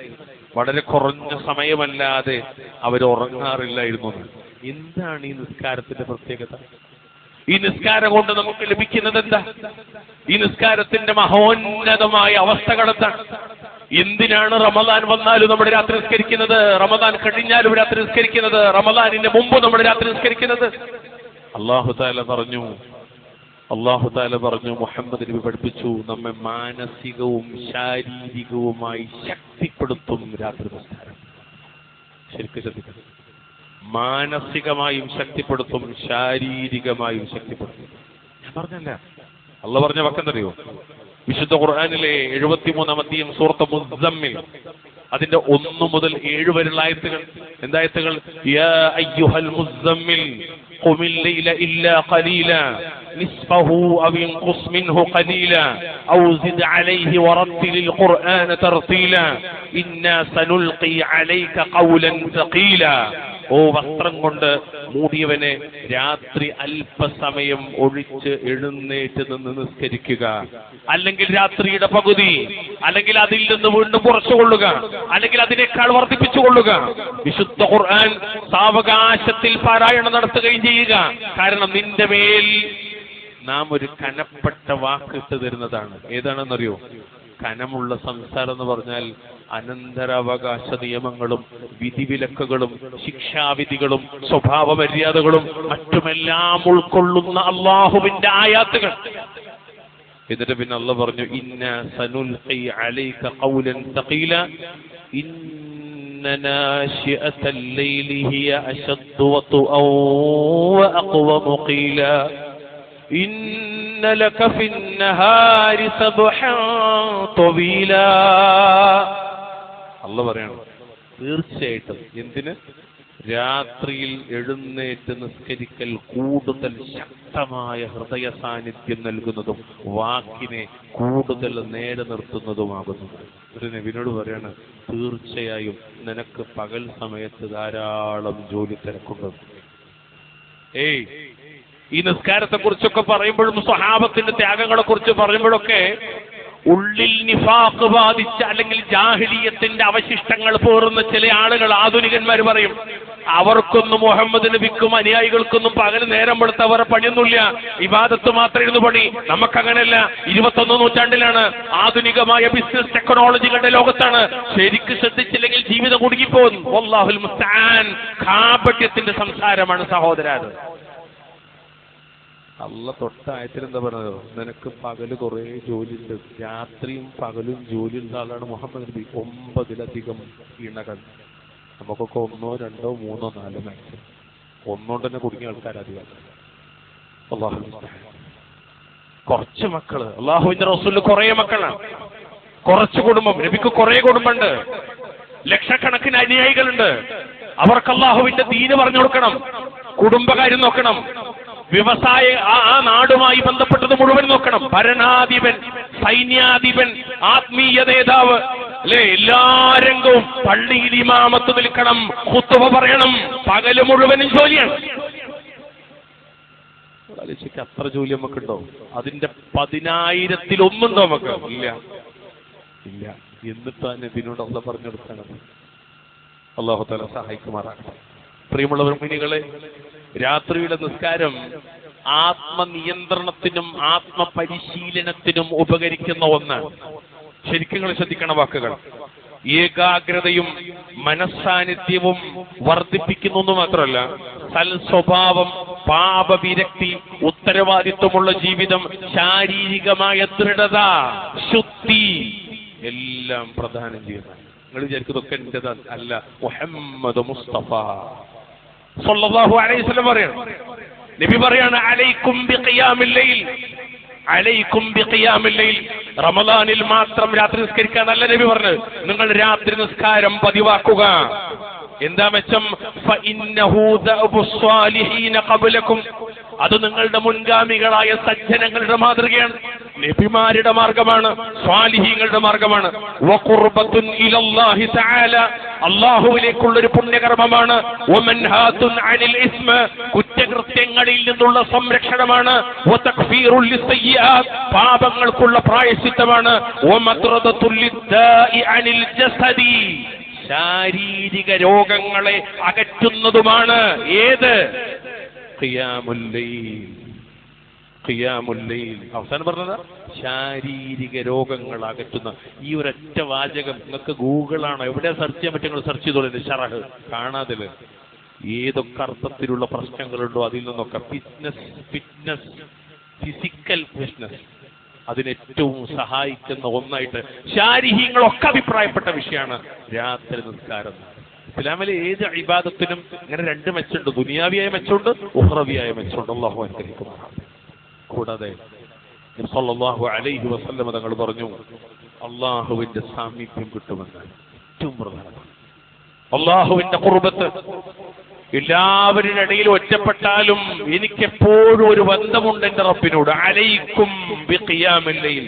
വളരെ കുറഞ്ഞ സമയമല്ലാതെ അവർ ഉറങ്ങാറില്ലായിരുന്നു. എന്താണ് ഈ നിസ്കാരത്തിന്റെ പ്രത്യേകത? ഈ നിസ്കാരം കൊണ്ട് നമുക്ക് ലഭിക്കുന്നത് എന്താ? ഈ നിസ്കാരത്തിന്റെ മഹോന്നതമായ അവസ്ഥകൾ എന്താണ്? എന്തിനാണ് റമദാൻ വന്നാലും നമ്മൾ രാത്രി നിസ്കരിക്കുന്നത്? റമദാൻ കഴിഞ്ഞാലും രാത്രി നിസ്കരിക്കുന്നത്? റമദാനിന്റെ മുമ്പ് നമ്മൾ രാത്രി നിസ്കരിക്കുന്നത്? അല്ലാഹു തആല പറഞ്ഞു, മുഹമ്മദ് നബി പഠിപ്പിച്ചു, നമ്മെ മാനസികവും ശാരീരികവുമായി ശക്തിപ്പെടുത്തും രാത്രി നിസ്കാരം. ശരിക്കും ശ്രദ്ധിക്കണം. മാനസികമായും ശക്തിപ്പെടുത്തും, ശാരീരികമായും ശക്തിപ്പെടുത്തും. ഞാൻ പറഞ്ഞല്ല, അള്ളാഹു പറഞ്ഞ വാക്കെന്തറിയോ? വിശുദ്ധ ഖുർആനിലെ 73-ാം അധ്യായം സൂറത്ത് മുസ്സമ്മിൽ അതിന്റെ 1 മുതൽ 7 വരെയുള്ള ആയത്തുകൾ. എന്തായത്തുകൾ? യാ അയ്യുഹൽ മുസ്സമ്മിൽ ഖുമിൽ ലൈല ഇല്ലാ ഖലീല നിസ്ഫഹു അവ ഇൻഖുസ് മിൻഹു ഖലീല ഔ സിദ് അലൈഹി വറത്തിലിൽ ഖുർആന തർതീല ഇന്നാ സനുൽഖി അലൈക ഖൗലൻ ثقീല. ഓ വസ്ത്രം കൊണ്ട് മൂടിയവനെ രാത്രി അല്പസമയം ഒഴിച്ച് എഴുന്നേറ്റ് നിന്ന് നിസ്കരിക്കുക, അല്ലെങ്കിൽ രാത്രിയുടെ പകുതി, അല്ലെങ്കിൽ അതിൽ നിന്ന് വീണ്ടും കുറച്ചുകൊള്ളുക, അല്ലെങ്കിൽ അതിനേക്കാൾ വർദ്ധിപ്പിച്ചുകൊള്ളുക. വിശുദ്ധ ഖുർആൻ സാവകാശത്തിൽ പാരായണം നടത്തുകയും ചെയ്യുക. കാരണം നിന്റെ മേൽ നാം ഒരു കനപ്പെട്ട വാക്കിട്ട് തരുന്നതാണ്. ഏതാണെന്നറിയോ? കനമുള്ള സംസാരം എന്ന് പറഞ്ഞാൽ അനന്തരാവകാശ നിയമങ്ങളും വിധിവിലക്കുകളും ശിക്ഷാവിധികളും സ്വഭാവ മര്യാദകളും മറ്റുമെല്ലാം ഉൾക്കൊള്ളുന്ന അള്ളാഹുവിന്റെ ആയാത്തുകൾ. എന്നിട്ട് പിന്നെ അള്ളാഹ് പറഞ്ഞു, ഇന്ന സനുൽഖി അലൈക ഖൗലൻ തഖീല ഇന്ന നാശിഅതൽ ലൈലി ഹിയ അശദ്ദു വതുഅൻ വഅഖവമു ഖീല ഇന്ന ലക ഫിന്നഹാരി സബ്ഹാൻ തവീല. അള്ളാഹ് പറയാണ്, തീർച്ചയായിട്ടും എന്തിന്? രാത്രിയിൽ എഴുന്നേറ്റ് നിസ്കരിക്കൽ കൂടുതൽ ശക്തമായ ഹൃദയ സാന്നിധ്യം നൽകുന്നതും വാക്കിനെ കൂടുതൽ നേരെ നിർത്തുന്നതുമാകുന്നു. ഒരു നബിയോട് പറയാണ്, തീർച്ചയായും നിനക്ക് പകൽ സമയത്ത് ധാരാളം ജോലി തിരക്കുണ്ട്. ഈ നിസ്കാരത്തെ കുറിച്ചൊക്കെ പറയുമ്പോഴും സ്വഹാബത്തിന്റെ ത്യാഗങ്ങളെ കുറിച്ച് പറയുമ്പോഴൊക്കെ ഉള്ളിൽ നിഫാഖ് ബാധിച്ച അല്ലെങ്കിൽ ജാഹിലിയത്തിന്റെ അവശിഷ്ടങ്ങൾ പേറുന്ന ചില ആളുകൾ, ആധുനികന്മാർ പറയും, അവർക്കൊന്നും മുഹമ്മദ് നബിക്കും അനുയായികൾക്കൊന്നും പകൽ നേരം വെളുത്ത അവരെ പണിയൊന്നുമില്ല, ഇബാദത്ത് മാത്രമായിരുന്നു പണി. നമുക്കങ്ങനെയല്ല. 21 നൂറ്റാണ്ടിലാണ്, ആധുനികമായ ബിസിനസ് ടെക്നോളജികളുടെ ലോകത്താണ്. ശരിക്ക് ശ്രദ്ധിച്ചില്ലെങ്കിൽ ജീവിതം കുടുങ്ങിപ്പോകും. വല്ലാഹുൽ മുസ്തആൻ. കാപട്യത്തിന്റെ സംസാരമാണ് സഹോദരാത്. അള്ള തൊട്ടായത്തിൽ എന്താ പറഞ്ഞത്? നിനക്ക് പകല് കുറെ ജോലിയുണ്ട്, രാത്രിയും പകലും ജോലിയുള്ള ആളാണ് മുഹമ്മദ് നബി. 9 ഇണകൾ. നമുക്കൊക്കെ 1, 2, 3, 4 മാക്സിമം. ഒന്നുകൊണ്ട് തന്നെ കുടുങ്ങിയ ആൾക്കാരധികം. കുറച്ച് മക്കള്. അള്ളാഹുവിന്റെ റസൂലിന് കുറെ മക്കളാണ്, കുറച്ച് കുടുംബം. നബിക്ക് കുറെ കുടുംബമുണ്ട്, ലക്ഷക്കണക്കിന് അനുയായികളുണ്ട്. അവർക്ക് അള്ളാഹുവിന്റെ ദീന് പറഞ്ഞു കൊടുക്കണം, കുടുംബകാര്യം നോക്കണം, വ്യവസായ ആ നാടുമായി ബന്ധപ്പെട്ടത് മുഴുവൻ നോക്കണം. ഭരണാധിപൻ, സൈന്യാധിപൻ, ആത്മീയ നേതാവ്, അല്ലെ, എല്ലാ രംഗവും. പള്ളിയിൽ ഇമാമത്ത് നിൽക്കണം, ഖുത്ബ പറയണം, പകല് മുഴുവനും ജോലിയാണ്. അത്ര ജോലി നമുക്കുണ്ടോ? അതിന്റെ 10,000-ൽ-1 നമുക്ക് ഇല്ല. എന്നിട്ടാണ് നബിയോട് അള്ളാഹ് പറഞ്ഞു കൊടുക്കണം. അല്ലാഹു തആല സഹായിക്കുമാറാകട്ടെ. പ്രിയമുള്ളവർ, മുഅ്മിനീങ്ങളെ, രാത്രിയുടെ നിസ്കാരം ആത്മനിയന്ത്രണത്തിനും ആത്മപരിശീലനത്തിനും ഉപകരിക്കുന്ന ഒന്നാണ്. ശരിക്കും നിങ്ങൾ ശ്രദ്ധിക്കണ വാക്കുകൾ. ഏകാഗ്രതയും മനസ്സാന്നിധ്യവും വർദ്ധിപ്പിക്കുന്നു മാത്രമല്ല, സൽസ്വഭാവം, പാപവിരക്തി, ഉത്തരവാദിത്വമുള്ള ജീവിതം, ശാരീരികമായ ദൃഢത, ശുദ്ധി എല്ലാം പ്രദാനം ചെയ്യുന്നു. നിങ്ങൾ വിചാരിക്കുന്നതൊക്കെ എന്റേത് അല്ല. മുഹമ്മദ് മുസ്തഫ സല്ലല്ലാഹു അലൈഹി വസല്ലം പറയാണ്, നബി പറയാണ്, അലൈക്കും ബിഖിയാമിൽ ലൈൽ, അലൈക്കും ബിഖിയാമിൽ ലൈൽ. റമളാനിൽ മാത്രം രാത്രി നിസ്കരിക്കാനല്ല നബി പറഞ്ഞത്, നിങ്ങൾ രാത്രി നിസ്കാരം പതിവാക്കുക. എന്താ മെച്ചം? ഫഇന്നഹു ദഅബുസ് സ്വാലിഹീന ഖബ്ലകും. അത് നിങ്ങളുടെ മുൻഗാമികളായ സജ്ജനങ്ങളുടെ മാതൃകയാണ്, നബിമാരുടെ മാർഗമാണ്, സ്വാലിഹീങ്ങളുടെ മാർഗമാണ്. വഖുർബത്തുൻ ഇലല്ലാഹി തആല, അല്ലാഹുവിലേക്കുള്ളൊരു പുണ്യകർമ്മമാണ്. വമൻഹാതുൻ അനിൽ ഇസ്മ, കുറ്റകൃത്യങ്ങളിൽ നിന്നുള്ള സംരക്ഷണമാണ്. വതക്ഫീറുൽ ലിസ്സയ്യിആത്, പാപങ്ങൾക്കുള്ള പ്രായശ്ചിത്തമാണ്. വമത്റദത്തുൽ ലിദ്ദാഇ അനിൽ ജസദി, ശാരീരിക രോഗങ്ങളെ അകറ്റുന്നതുമാണ്. ഏത്? ഖിയാമുൽ ലൈൽ. ഖിയാമുൽ ലൈൽ അവസാനം പറഞ്ഞത് ശാരീരിക രോഗങ്ങൾ അകറ്റുന്ന ഈ ഒരൊറ്റ വാചകം. നിങ്ങൾക്ക് ഗൂഗിളാണോ എവിടെ സെർച്ച് ചെയ്യാൻ പറ്റും? നിങ്ങൾ സെർച്ച് ചെയ്തോളൂ. ഷറഹ് കാണാതില് ഏതൊക്കെ അർത്ഥത്തിലുള്ള പ്രശ്നങ്ങളുണ്ടോ അതിൽ നിന്നൊക്കെ ഫിറ്റ്നസ്, ഫിസിക്കൽ ഫിറ്റ്നസ് അതിനേറ്റവും സഹായിക്കുന്ന ഒന്നായിട്ട് ശാരീരികങ്ങളൊക്കെ അഭിപ്രായപ്പെട്ട വിഷയമാണ് രാത്രി നിസ്കാരം. ഇസ്ലാമിലെ ഏത് ഇബാദത്തിനും ഇങ്ങനെ 2 മെച്ചുണ്ട്. ദുനിയാവിയായ മെച്ചുണ്ട്, ഉഖ്റവിയായ മെച്ചുണ്ട്. അല്ലാഹു അനുഗ്രഹിക്കുമാറാകട്ടെ. കൂടാതെ നബി സല്ലല്ലാഹു അലൈഹി വസല്ലം തങ്ങൾ പറഞ്ഞു, അള്ളാഹുവിന്റെ സാമീപ്യം കിട്ടുമെന്ന്. ഏറ്റവും പ്രധാനമാണ് അള്ളാഹുവിന്റെ ഖുർബത്ത്. എല്ലാവരുടെ ഇടയിൽ ഒറ്റപ്പെട്ടാലും എനിക്കെപ്പോഴും ഒരു ബന്ധമുണ്ട് എന്റെ റബ്ബിനോട്. അലൈക്കും ബിഖിയാമിൽ ലൈൽ,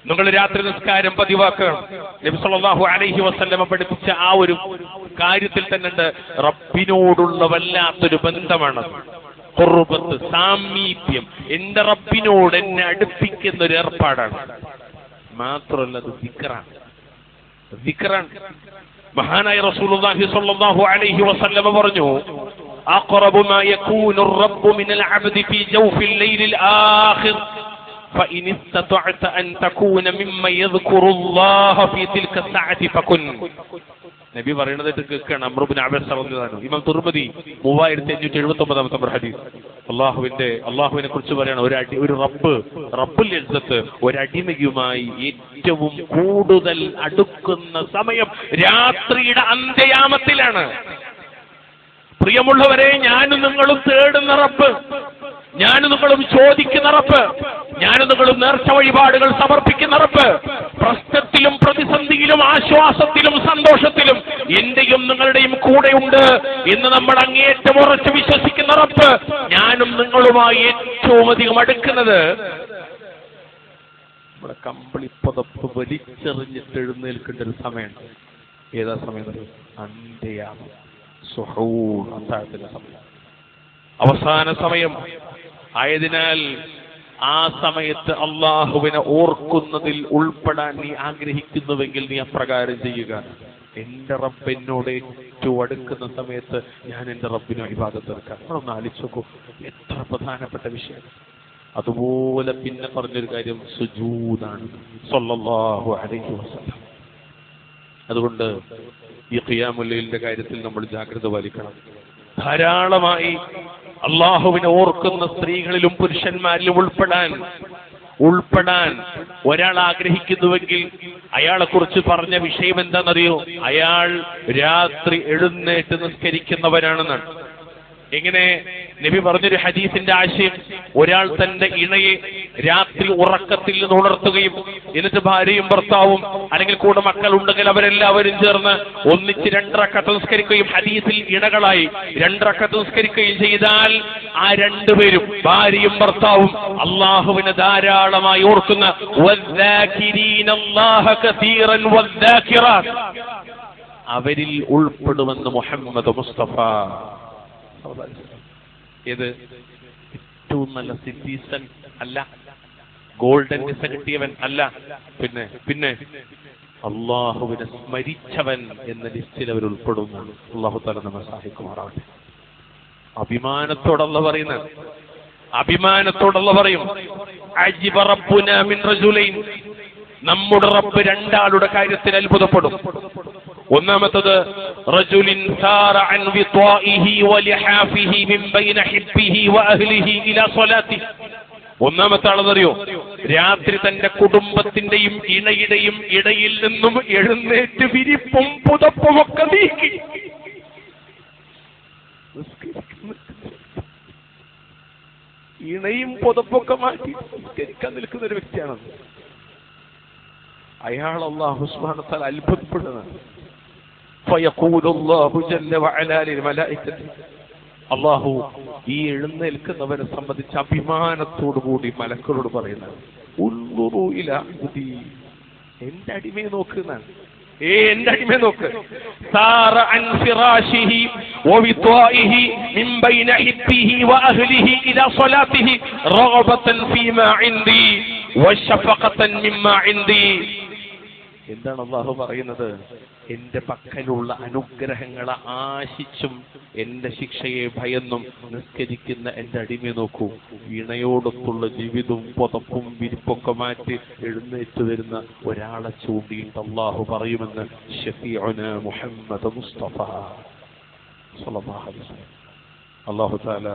നിങ്ങൾ രാത്രി നിസ്കാരം പതിവാക്കണം. നബി സല്ലല്ലാഹു അലൈഹി വസല്ലമ പഠിപ്പിച്ച ആ ഒരു കാര്യത്തിൽ തന്നെ ഉണ്ട് റബ്ബിനോടുള്ള വല്ലാത്തൊരു ബന്ധമാണ്. ഖുർബത്ത്, സാമീപ്യം, എന്റെ റബ്ബിനോട് എന്നെ അടുപ്പിക്കുന്ന ഒരു ഏർപ്പാടാണ്. മാത്രമല്ല അത് ദിക്റാണ്. മഹാനായ റസൂലുള്ളാഹി സ്വല്ലല്ലാഹു അലൈഹി വസല്ലമ പറഞ്ഞു അഖറബു മാ യകൂനു റബ്ബു മിനൽ അബ്ദി ഫീ ജൗഫിൽ ലൈലിൽ ആഖിർ فإن استطعت أن تكون ممن يذكر الله في تلك الساعة فكن. നബി പറയുന്നത് കേൾക്കണം. അംർ ഇബ്നു അബ്ബാസ് റളിയല്ലാഹു അൻഹു. ഇമാം തുർമുദി 3579 ഹദീസ്. അല്ലാഹുവിനെ കുറിച്ച് പറയാണ് ഒരു റബ്ബുൽ ഇസ്സത്ത് ഒരടിമയുമായി ഏറ്റവും കൂടുതൽ അടുക്കുന്ന സമയം രാത്രിയുടെ അന്ത്യയാമത്തിലാണ്. പ്രിയമുള്ളവരെ, ഞാനും നിങ്ങളും തേടുന്ന റബ്ബ്, ഞാനും നിങ്ങളും ചോദിക്കുന്ന റബ്ബ്, ഞാനും നിങ്ങളും നേർച്ച വഴിപാടുകൾ സമർപ്പിക്കുന്ന റബ്ബ്, പ്രശ്നത്തിലും പ്രതിസന്ധിയിലും ആശ്വാസത്തിലും സന്തോഷത്തിലും എന്റെയും നിങ്ങളുടെയും കൂടെയുണ്ട് എന്ന് നമ്മൾ അങ്ങേയറ്റം ഉറച്ചു വിശ്വസിക്കുന്ന റബ്ബ് ഞാനും നിങ്ങളുമായി ഏറ്റവും അധികം അടുക്കുന്നത് നമ്മുടെ കമ്പിളിപ്പതപ്പ് വലിച്ചെറിഞ്ഞിട്ട് എഴുന്നേൽക്കേണ്ട ഒരു സമയമുണ്ട്. ഏതാ സമയം? അന്ത്യയാമം, സുഹൂർ, അത്താഴത്തിന്റെ സമയം, അവസാന സമയം ആയതിനാൽ ആ സമയത്ത് അള്ളാഹുവിനെ ഓർക്കുന്നതിൽ ഉൾപ്പെടാൻ നീ ആഗ്രഹിക്കുന്നുവെങ്കിൽ നീ അപ്രകാരം ചെയ്യുക. എന്റെ റബ്ബ് എന്നോട് ഏറ്റവും അടുക്കുന്ന സമയത്ത് ഞാൻ എന്റെ റബ്ബിനെ ഇബാദത്ത് എടുക്കാം. നമ്മളൊന്ന് ആലോചിച്ച് നോക്കൂ, എത്ര പ്രധാനപ്പെട്ട വിഷയം. അതുപോലെ പിന്നെ പറഞ്ഞൊരു കാര്യം സുജൂദാണ് സ്വല്ലല്ലാഹു അലൈഹി വസല്ലം. അതുകൊണ്ട് ഈ ഖിയാമുൽ ലൈലിന്റെ കാര്യത്തിൽ നമ്മൾ ജാഗ്രത പാലിക്കണം. ധാരാളമായി അള്ളാഹുവിനെ ഓർക്കുന്ന സ്ത്രീകളിലും പുരുഷന്മാരിലും ഉൾപ്പെടാൻ ഒരാൾ ആഗ്രഹിക്കുന്നുവെങ്കിൽ അയാളെ കുറിച്ച് പറഞ്ഞ വിഷയം എന്താണെന്നറിയോ? അയാൾ രാത്രി എഴുന്നേറ്റ് നിസ്കരിക്കുന്നവനാണെന്നാണ്. എങ്ങനെ? നബി പറഞ്ഞൊരു ഹദീസിന്റെ ആശയം, ഒരാൾ തന്റെ ഇണയെ രാത്രി ഉറക്കത്തിൽ നിന്ന് ഉണർത്തുകയും എന്നിട്ട് ഭാര്യയും ഭർത്താവും അല്ലെങ്കിൽ കൂടെ മക്കളുണ്ടെങ്കിൽ അവരെല്ലാവരും ചേർന്ന് ഒന്നിച്ച് 2 റക്അത്ത് നിസ്കരിക്കുകയും ഹദീസിൽ ഇണകളായി 2 റക്അത്ത് നിസ്കരിക്കുകയും ചെയ്താൽ ആ രണ്ടുപേരും ഭാര്യയും ഭർത്താവും അള്ളാഹുവിനെ ധാരാളമായി ഓർക്കുന്ന അവരിൽ ഉൾപ്പെടുമെന്ന് മുഹമ്മദ് മുസ്തഫ. ഏത്? ഏറ്റവും നല്ല സിറ്റിസൺ അല്ല, ഗോൾഡൻ വിസ കിട്ടിയവൻ അല്ല, പിന്നെ അള്ളാഹുവിനെ സ്മരിച്ചവൻ എന്ന ലിസ്റ്റിൽ അവർ ഉൾപ്പെടുന്നു. അള്ളാഹു തആല നമ്മെ സഹായിക്കുമാറാവട്ടെ. അഭിമാനത്തോടുള്ള പറയും അജിബ റബ്ബുനാ മിൻ റജുലൈൻ. നമ്മുടെ റബ്ബ് 2 ആളുടെ കാര്യത്തിൽ അത്ഭുതപ്പെടും. ഒന്നാമത്തത് റജുലിൻ സാറ അൻ വിത്വാഇഹി വലിഹാഫിഹി മിൻ ബൈന ഹിബ്ബിഹി വഅഹ്ലിഹി ഇലാ സ്വലാത്തി. ഒന്നാമത്തെ ആളെന്നറിയോ? രാത്രി തന്റെ കുടുംബത്തിന്റെയും ഇണയുടെയും ഇടയിൽ നിന്നും എഴുന്നേറ്റ് വിരിപ്പും പുതപ്പും ഒക്കെ നീക്കി ഇണയും പുതപ്പൊക്കെ മാറ്റി നിസ്കരിക്കാൻ നിൽക്കുന്ന ഒരു വ്യക്തിയാണ്. അയാൾ അല്ലാഹു സുബ്ഹാനഹു വ തആല അത്ഭുതപ്പെടുന്നത്. അള്ളാഹു ഈ എഴുന്നേൽക്കുന്നവരെ സംബന്ധിച്ച് അഭിമാനത്തോടുകൂടി മലക്കളോട് പറയുന്നത്, എന്റെ അടിമയെ നോക്കുന്നതാണ്. എന്റെ അടിമയെ നോക്ക്. സാറ അൻ ഫിറാശിഹി വവിത്വാഇഹി മിൻ ബൈന ഹിബ്ബിഹി വഅഹ്ലിഹി ഇലാ സ്വലാത്തിഹി റഗബതൻ ഫീമാ ഇൻദി വശഫഖതൻ മിമ്മാ ഇൻദി. എന്താണ് അല്ലാഹു പറയുന്നത്? എന്റെ പക്കലുള്ള അനുഗ്രഹങ്ങളെ ആശിച്ചും എന്റെ ശിക്ഷയെ ഭയന്നും നിസ്കരിക്കുന്ന എന്റെ അടിമയെ നോക്കൂ. ഇണയോടൊത്തുള്ള ജീവിതവും പുതപ്പും വിരിപ്പൊക്കെ മാറ്റി എഴുന്നേറ്റ് വരുന്ന ഒരാളെ ചൂണ്ടിയിട്ട് അല്ലാഹു പറയുമെന്ന് ഷഫീഉനാ മുഹമ്മദ് മുസ്തഫ സ്വല്ലല്ലാഹു അലൈഹി വസല്ലം. അല്ലാഹു തആല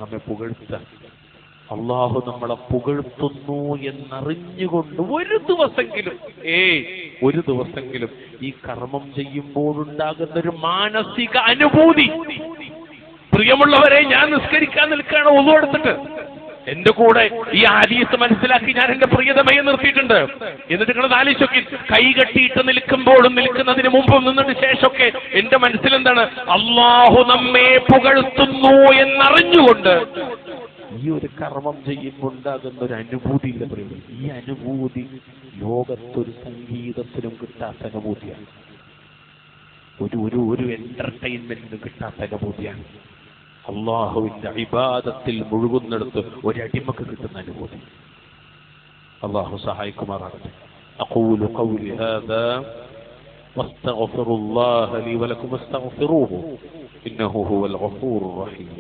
നമ്മെ പുകഴ്ത്ത, അള്ളാഹു നമ്മളെ പുകഴ്ത്തുന്നു എന്നറിഞ്ഞുകൊണ്ട് ഒരു ദിവസമെങ്കിലും ഈ കർമ്മം ചെയ്യുമ്പോഴുണ്ടാകുന്ന ഒരു മാനസിക അനുഭൂതി. പ്രിയമുള്ളവരെ, ഞാൻ നിസ്കരിക്കാൻ നിൽക്കുകയാണ് ഒന്നു എടുത്തിട്ട്, എന്റെ കൂടെ ഈ ഹദീസ് മനസ്സിലാക്കി ഞാൻ എന്റെ പ്രിയതമയെ നിർത്തിയിട്ടുണ്ട്. എന്നിട്ട് നിങ്ങൾ ആലോചിച്ചൊക്കെ, കൈ കെട്ടിയിട്ട് നിൽക്കുമ്പോഴും നിൽക്കുന്നതിന് മുമ്പും നിന്നിട്ട് ശേഷമൊക്കെ എന്റെ മനസ്സിലെന്താണ്? അള്ളാഹു നമ്മെ പുകഴ്ത്തുന്നു എന്നറിഞ്ഞുകൊണ്ട് ഈ ഒരു കർമ്മം ചെയ്യുമ്പോൾ ഉണ്ടാകുന്ന ഒരു അനുഭൂതി ഇല്ല. ഈ അനുഭൂതി ലോകത്തൊരു സംഗീതത്തിനും കിട്ടാത്ത അനുഭൂതിയാണ്. ഒരു എന്റർടൈൻമെന്റിനും കിട്ടാത്ത അനുഭൂതിയാണ്. അള്ളാഹുവിന്റെ ഇബാദത്തിൽ മുഴുകുന്നിടത്ത് ഒരടിമക്ക് കിട്ടുന്ന അനുഭൂതി. അള്ളാഹു സഹായിക്കുമാറാകട്ടെ. അഖൂലു ഖൗലി ഹാദാ വസ്തഗ്ഫിറുല്ലാഹ ലീ വലക്കും വസ്തഗ്ഫിറൂഹു ഇന്നഹു ഹുവൽ ഗഫൂറുർ റഹീം.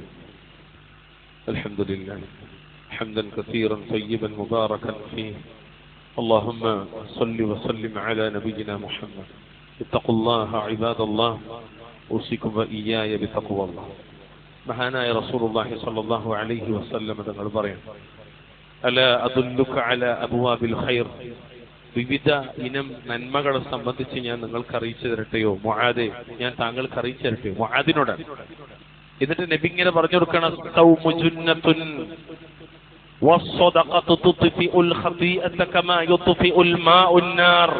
അൽഹംദുലില്ലാഹ് ഹംദൻ കസീറൻ തയ്യിബൻ മുബാറകൻ ഫീഹി. اللهم صل وسلم على نبينا محمد. اتقوا الله عباد الله اوصيكم واياي بتقوى الله. മഹാനായ റസൂലുള്ളാഹി സ്വല്ലല്ലാഹു അലൈഹി വസല്ലം തങ്ങൾ പറയാണ്, അലാ അദുല്ലുക അലാ അബ്വാബിൽ ഖൈർ, വിവിധ ഇനം നന്മകളെ സംബന്ധിച്ച് ഞാൻ നിങ്ങൾക്ക് അറിയിച്ചു തരട്ടെയോ മുആദേ, ഞാൻ താങ്കൾക്ക് അറിയിച്ചു തരട്ടെയോ? മുആദിനോടാണ്. എന്നിട്ട് നബി ഇങ്ങനെ പറഞ്ഞു കൊടുക്കണം, സൗമു ജുന്നത്തുൻ വസ്സദഖതു തുത്ഫിഉൽ ഖതീഅത കമാ യുത്ഫിഉൽ മാഉൻ നാർ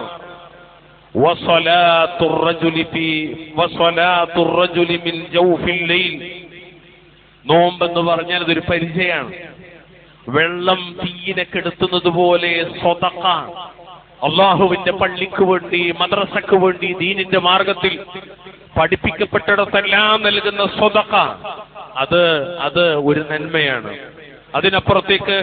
വസലാത്തുർ റജുലി മിൻ ജൗഫിൽ ലൈൽ. നോമ്പെന്ന് പറഞ്ഞാൽ ഇതൊരു പരിചയമാണ്. വെള്ളം തീയിനെ കെടുത്തുന്നത് പോലെ സ്വതക്ക, അള്ളാഹുവിന്റെ പള്ളിക്ക് വേണ്ടി, മദ്രസക്ക് വേണ്ടി, ദീനിന്റെ മാർഗത്തിൽ പഠിപ്പിക്കപ്പെട്ടിടത്തെല്ലാം നൽകുന്ന സ്വതക്ക, അത് ഒരു നന്മയാണ്. അതിനപ്പുറത്തേക്ക്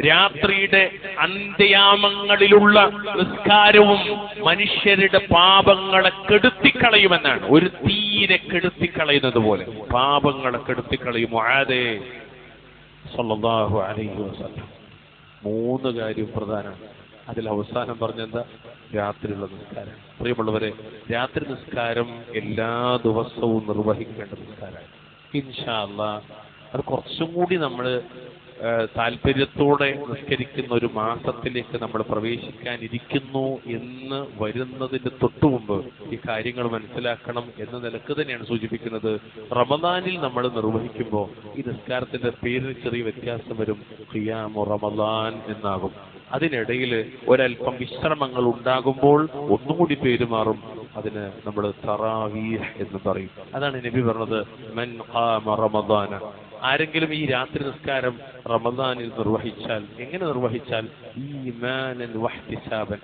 രാത്രിയുടെ അന്ത്യയാമങ്ങളിലുള്ള നിസ്കാരവും മനുഷ്യരുടെ പാപങ്ങളെ കെടുത്തിക്കളയുമെന്നാണ്. ഒരു തീയിനെ കെടുത്തിക്കളയുന്നത് പോലെ പാപങ്ങളെ കെടുത്തിക്കളയും. മുആദേ സല്ലല്ലാഹു അലൈഹി വസല്ലം 3 കാര്യം പ്രധാനമാണ്. അതിൽ അവസാനം പറഞ്ഞെന്താ? രാത്രിയുള്ള നിസ്കാരം. പ്രിയമുള്ളവരെ, രാത്രി നിസ്കാരം എല്ലാ ദിവസവും നിർവഹിക്കേണ്ട നിസ്കാരമാണ്. ഇൻഷാ അല്ലാഹ് അത് കുറച്ചും കൂടി നമ്മൾ താല്പര്യത്തോടെ നിസ്കരിക്കുന്ന ഒരു മാസത്തിലേക്ക് നമ്മൾ പ്രവേശിക്കാനിരിക്കുന്നു എന്ന് വരുന്നതിന് തൊട്ടു മുമ്പ് ഈ കാര്യങ്ങൾ മനസ്സിലാക്കണം എന്ന നിലക്ക് തന്നെയാണ് സൂചിപ്പിക്കുന്നത്. റമദാനിൽ നമ്മൾ നിർവഹിക്കുമ്പോൾ ഈ നിസ്കാരത്തിന്റെ പേരിൽ ചെറിയ വ്യത്യാസം വരും. ഖിയാമു റമദാൻ എന്നാകും. അതിനിടയിൽ ഒരൽപ്പം വിശ്രമങ്ങൾ ഉണ്ടാകുമ്പോൾ ഒന്നുകൂടി പേര് മാറും. അതിന് നമ്മൾ തറാവീഹ് എന്ന് പറയും. അതാണ് നബി പറഞ്ഞത്, മൻ ഖാമ റമദാന. ആരെങ്കിലും ഈ രാത്രി നിസ്കാരം റമദാനിൽ നിർവഹിച്ചാൽ, എങ്ങനെ നിർവഹിച്ചാൽ? ഈമാനൻ വഹ്തിസാബൻ,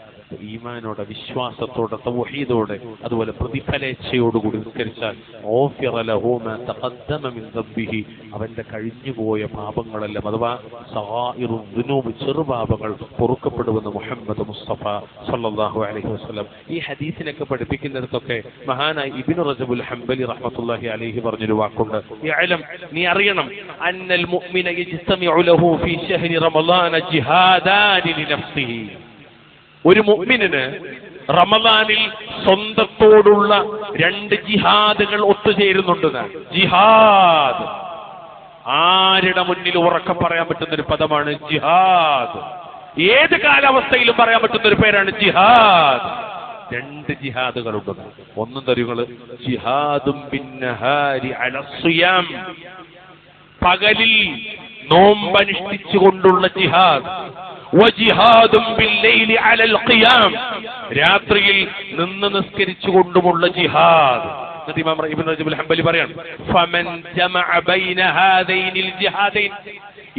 ഈമാനോടെ, വിശ്വാസത്തോടെ, തൗഹീദോടെ, അതുപോലെ പ്രതിഫലേച്ഛയോടുകൂടി നിസ്കരിച്ചാൽ ഗുഫിറ ലഹു മാ തഖദ്ദമ മിൻ ദബ്ബിഹി, അവന്റെ കഴിഞ്ഞുപോയ പാപങ്ങളെല്ലാം അഥവാ സഗായിറു ദുനൂബ്, ചെറുപാപങ്ങൾ പൊറുക്കപ്പെടുമെന്ന് മുഹമ്മദ് മുസ്തഫ സല്ലല്ലാഹു അലൈഹി വസല്ലം. ഈ ഹദീസിനൊക്കെ പഠിപ്പിക്കുന്നിടത്തൊക്കെ മഹാനായ ഇബ്നു റജബുൽ ഹംബലി റഹ്മത്തുള്ളാഹി അലൈഹി പറഞ്ഞൊരു വാക്കുണ്ട്, യഅലം, നീ അറിയണം, അന്നൽ മുഅ്മിന യജ്തമിഉ ലഹു ഫീ ശഹ്രി റമളാന ജിഹാദാനി ലിനഫ്സിഹി. ഒരു മുഅ്മിനിന് റമളാനിൽ സ്വന്തത്തോടുള്ള 2 ജിഹാദുകൾ ഒത്തുചേരുന്നുണ്ടെന്നാണ്. ജിഹാദ് ആരുടെ മുന്നിൽ ഉറക്കെ പറയാൻ പറ്റുന്ന ഒരു പദമാണ് ജിഹാദ്. ഏത് കാലാവസ്ഥയിലും പറയാൻ പറ്റുന്ന ഒരു പേരാണ് ജിഹാദ്. 2 ജിഹാദുകളുണ്ട്. ഒന്നും തരുകള് ജിഹാദും ബിന്നഹാരി അലസ്സിയാം, പകലിൽ നോമ്പനുഷ്ഠിച്ചുകൊണ്ടുള്ള ജിഹാദ്. വജിഹാദും ബില്ലൈലി അലൽ ഖിയാം, രാത്രിയിൽ നിന്ന് നിസ്കരിച്ചുകൊണ്ടുമുള്ള ജിഹാദ്. ഇമാം ഇബ്നു റജബ് ഹംബലി പറയാണ്, ഫമൻ ജമഅ ബൈന ഹാദൈനിൽ ജിഹാദൈൻ,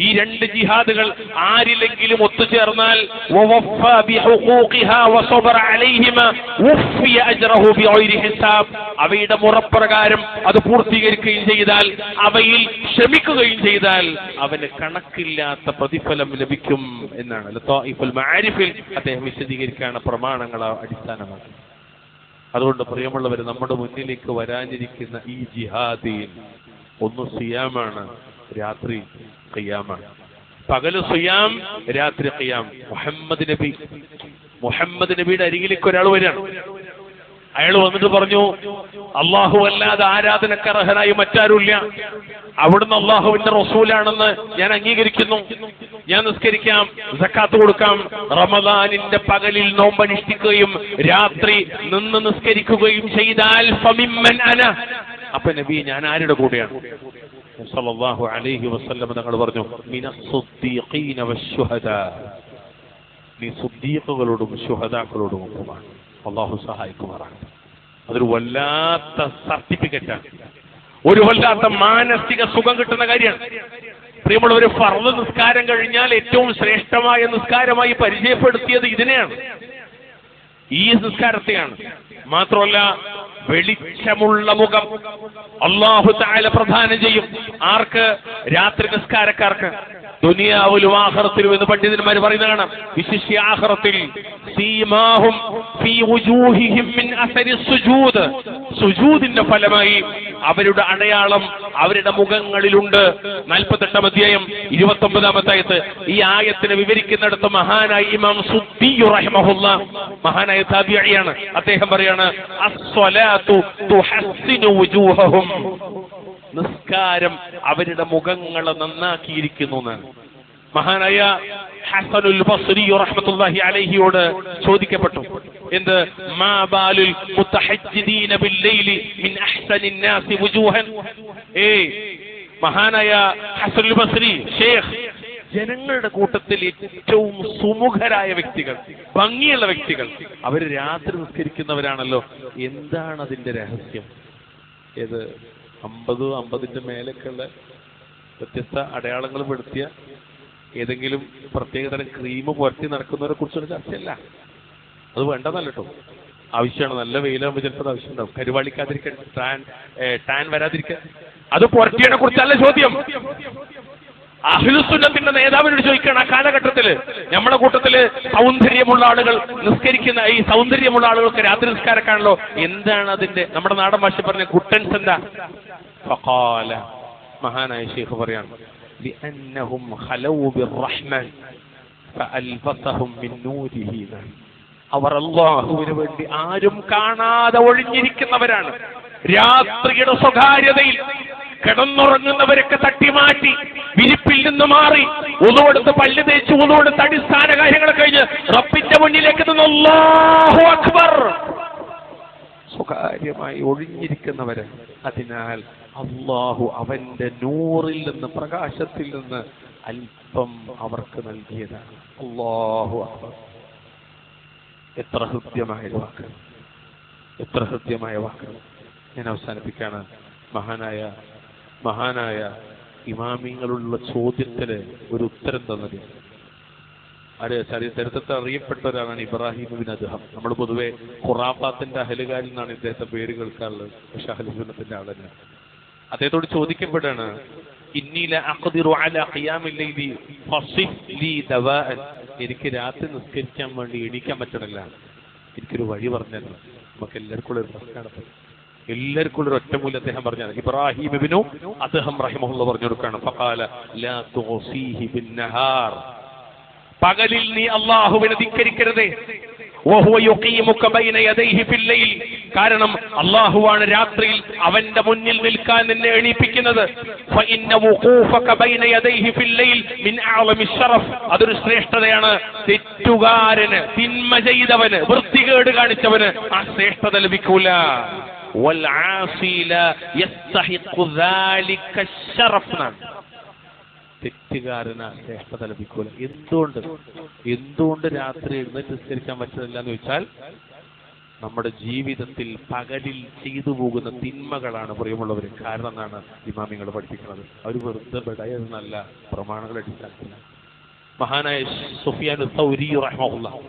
ഈ 2 ജിഹാദുകൾ ആരിലെങ്കിലും ഒത്തുചേർന്നാൽ വവഫാ ബിഹുഖൂഖിഹാ വസബറ അലൈഹിമാ വഫിയ അജ്റഹു ബിഗൈരി ഹിസാബ്, അവയുടെ മുറപ്രകാരം അത് പൂർത്തീകരിക്കുകയും ചെയ്താൽ, അവയിൽ ക്ഷമിക്കുകയും ചെയ്താൽ അവന് കണക്കില്ലാത്ത പ്രതിഫലം ലഭിക്കും എന്നാണ് ലതായിഫുൽ മആരിഫിൽ അദ്ദേഹം വിശദീകരിക്കുകയാണ് പ്രമാണങ്ങളെ അടിസ്ഥാനമാക്കി. അതുകൊണ്ട് പ്രിയമുള്ളവർ, നമ്മുടെ മുന്നിലേക്ക് വരാനിരിക്കുന്ന ഈ ജിഹാദീൻ ഒന്ന് സിയാമാണ്, രാത്രി ഖിയാമാണ്. പകല് സിയാം, രാത്രി ഖിയാം. മുഹമ്മദ് നബിയുടെ അരികിലേക്ക് ഒരാൾ വരികയാണ്. അയാൾ വന്നിട്ട് പറഞ്ഞു, അള്ളാഹു അല്ലാതെ ആരാധനക്കർഹനായി മറ്റാരുമില്ല, അവിടുന്ന് അള്ളാഹുവിന്റെ റസൂലാണെന്ന് ഞാൻ അംഗീകരിക്കുന്നു, ഞാൻ നിസ്കരിക്കാം, സക്കാത്ത് കൊടുക്കാം, റമദാനിന്റെ പകലിൽ നോമ്പനുഷ്ഠിക്കുകയും രാത്രി നിന്ന് നിസ്കരിക്കുകയും ചെയ്താൽ ഫമിമ്മൻ അന, അപ്പൊ നബി ഞാൻ ആരുടെ കൂടെയാണ്? സല്ലല്ലാഹു അലൈഹി വസല്ലം തങ്ങൾ പറഞ്ഞു, മിനസ്സുദ്ദീഖീന വശുഹദാ, നീ സുദ്ദീഖുകളോടും ശുഹദാക്കളോടും ഒപ്പമാണ്. അള്ളാഹു സഹായിക്കുമാറാണ്. അതൊരു വല്ലാത്ത സർട്ടിഫിക്കറ്റാണ്, ഒരു വല്ലാത്ത മാനസിക സുഖം കിട്ടുന്ന കാര്യമാണ്. പ്രിയമുള്ളവർ, ഫർള് നിസ്കാരം കഴിഞ്ഞാൽ ഏറ്റവും ശ്രേഷ്ഠമായ നിസ്കാരമായി പരിചയപ്പെടുത്തിയത് ഇതിനെയാണ്. ഈ നിസ്കാരത്തെയാണ്. മാത്രമല്ല വെളിച്ചമുള്ള മുഖം അല്ലാഹു തആല പ്രദാനം ചെയ്യും. ആർക്ക്? രാത്രി നിസ്കാരക്കാർക്ക്. ദുനിയാവിലും ആഖിറത്തിലും എന്ന് പണ്ഡിതന്മാർ പറയുന്നതാണ്. വിശിഷ്യ ആഖിറത്തിൽ സീമാഹും ഫീ വുജൂഹിഹിം മിൻ അസരി സുജൂദ്, സുജൂദിന്റെ ഫലമായി അവരുടെ അടയാളം അവരുടെ മുഖങ്ങളിലുണ്ട്. 48 അധ്യായം 29 ആയത്ത്. ഈ ആയത്തിനെ വിവരിക്കുന്നിടത്ത് മഹാനായ ഇമാം സുദ്ദി റഹിമഹുല്ലാഹ്, മഹാനായ താബിഈയാണ്, അദ്ദേഹം പറയാണ് അസ്സലാത്തു തുഹസ്സിനു വുജൂഹഹും, നിസ്കാരം അവരുടെ മുഖങ്ങളെ നന്നാക്കിയിരിക്കുന്നു എന്നാണ്. മഹാനായ ഹസനുൽ ബസ്രി റഹ്മത്തുള്ളാഹി അലൈഹിയോട് ചോദിക്കപ്പെട്ടു, എന്ത്? മാ ബാലുൽ മുതഹജ്ജിദീന ബില്ലൈലി മിൻ അഹ്സനിൻ നാസി വുജൂഹൻ. മഹാനായ ഹസനുൽ ബസ്രി ഷേഖ്, ജനങ്ങളുടെ കൂട്ടത്തിൽ ഏറ്റവും സുമുഖരായ വ്യക്തികൾ, ഭംഗിയുള്ള വ്യക്തികൾ, അവർ രാത്രി നിസ്കരിക്കുന്നവരാണല്ലോ. എന്താണ് അതിന്റെ രഹസ്യം? ഏത് 50 മേലൊക്കെയുള്ള വ്യത്യസ്ത അടയാളങ്ങൾ പെടുത്തിയ ഏതെങ്കിലും പ്രത്യേകതരം ക്രീം പുരട്ടി നടക്കുന്നവരെ കുറിച്ചൊരു ചർച്ചയല്ല. അത് വേണ്ടതല്ല കേട്ടോ. ആവശ്യമാണ്. നല്ല വെയിലാകുമ്പോൾ ചിലപ്പോൾ ആവശ്യം ഉണ്ടാവും. കരുവാളിക്കാതിരിക്കാൻ, ടാൻ വരാതിരിക്കാൻ. അത് പുരട്ടിയതിനെ കുറിച്ചല്ല ചോദ്യം. അഹ്ലുസുന്നത്തിന്റെ നേതാവിനോട് ചോദിക്കണം, ആ കാലഘട്ടത്തില് നമ്മുടെ കൂട്ടത്തില് സൗന്ദര്യമുള്ള ആളുകൾ നിസ്കരിക്കുന്ന, ഈ സൗന്ദര്യമുള്ള ആളുകൾക്ക് രാത്രി നിസ്കാരക്കാണല്ലോ, എന്താണ് അതിന്റെ, നമ്മുടെ നാടൻ ഭാഷ പറഞ്ഞ കുട്ടൻസ് എന്താ? ഫഖാല, മഹാനായ ശൈഖ് പറയാണ്, ലിഅന്നഹും ഖലൗ ബിർറഹ്മാൻ ഫഅൽഫസഹും മിൻ നൂരിഹി. അവർ അല്ലാഹുവിന് വേണ്ടി ആരും കാണാതെ ഒഴിഞ്ഞിരിക്കുന്നവരാണ്. രാത്രിയുടെ സ്വകാര്യതയിൽ കിടന്നുറങ്ങുന്നവരൊക്കെ തട്ടിമാറ്റി വിരിപ്പിൽ നിന്ന് മാറി ഉളുവെടുത്ത് പല്ല് തേച്ച് ഉളുവെടുത്ത് അടിസ്ഥാന കാര്യങ്ങൾ കഴിഞ്ഞ് റബ്ബിന്റെ മുന്നിലേക്ക് നിന്ന് അല്ലാഹു അക്ബർ സ്വകാര്യമായി ഒഴിഞ്ഞിരിക്കുന്നവര്. അതിനാൽ അല്ലാഹു അവന്റെ നൂറിൽ നിന്ന്, പ്രകാശത്തിൽ നിന്ന് അല്പം അവർക്ക് നൽകിയതാണ്. അല്ലാഹു അക്ബർ. എത്ര ഹൃദ്യമായ വാക്ക്, എത്ര ഹൃദ്യമായ വാക്ക്. ഞാൻ അവസാനിപ്പിക്കാണ്. മഹാനായ ഇമാമിങ്ങളുള്ള ചോദ്യത്തിന് ഒരു ഉത്തരം തന്നത് ചരിത്രത്തിൽ അറിയപ്പെട്ട ഒരാളാണ് ഇബ്രാഹിം ബിൻ അദ്ഹം. നമ്മൾ പൊതുവെ ഖുറാഫാത്തിന്റെ അഹലുകാരിൽ നിന്നാണ് ഇദ്ദേഹത്തെ പേര് കേൾക്കാറുള്ളത്. പക്ഷെ അഹ്ലുസുന്നത്തിന്റെ ആളല്ല. അദ്ദേഹത്തോട് ചോദിക്കപ്പെടാണ്, ഇന്നീല അഖ്ദിറു അലാ ഖിയാമിൽ ലൈലി ഫസിഫ് ലീ ദവാഅൻ, എനിക്ക് രാത്രി നിസ്കരിക്കാൻ വേണ്ടി എണീക്കാൻ പറ്റണില്ല, എനിക്കൊരു വഴി പറഞ്ഞല്ലോ. നമുക്ക് എല്ലാവർക്കും ഒരു പ്രശ്നമാണ്. എല്ലാവർക്കും ഒരു ഒറ്റമൂല്യം അദ്ദേഹം പറഞ്ഞത്. ഇബ്രാഹിം ഇബ്നു അദ്ഹം റഹിമഹുല്ലാഹ് പറഞ്ഞു കൊടുക്കുകയാണ്, ഫഖാല ലാ തുഗ്സീഹി ബിന്നഹാർ, പകലിൽ നീ അല്ലാഹുവിനെ ധിക്കരിക്കരുതേ. വഹുവ യുഖീമുക ബൈന യദൈഹി ഫിൽ ലൈൽ, കാരണം അല്ലാഹുവാണ് രാത്രിയിൽ അവന്റെ മുന്നിൽ നിൽക്കാൻ നിന്നെ എണീപ്പിക്കുന്നത്. ഫഇന്ന വുഖൂഫക ബൈന യദൈഹി ഫിൽ ലൈൽ മിൻ അഅലമി ശറഫ്, അതൊരു ശ്രേഷ്ഠതയാണ്. തെറ്റുകാരന്, തിന്മ ചെയ്തവന്, വൃത്തികേട് കാണിച്ചവന് ആ ശ്രേഷ്ഠത ലഭിക്കൂല. വൽ ആസി ലാ യസ്തഹിഖു ദാലിക ശറഫ്, തെറ്റുകാരന് ശ്രേഷ്ഠത ലഭിക്കൂല. എന്തുകൊണ്ട് രാത്രി എഴുന്നേറ്റ് നിസ്കരിക്കാൻ പറ്റുന്നില്ല എന്ന് ചോദിച്ചാൽ, നമ്മുടെ ജീവിതത്തിൽ പകലിൽ ചെയ്തു പോകുന്ന തിന്മകളാണ് പ്രിയമുള്ളവർ കാരണം എന്നാണ് ഇമാമിങ്ങൾ പഠിപ്പിക്കുന്നത്. അവർ വെറുതെ ബിഡയെന്നല്ല, പ്രമാണങ്ങൾ അടിസ്ഥാനത്തില്ല. മഹാനായ സുഫിയാൻ സൗരി റഹ്മഹുല്ലാഹ്,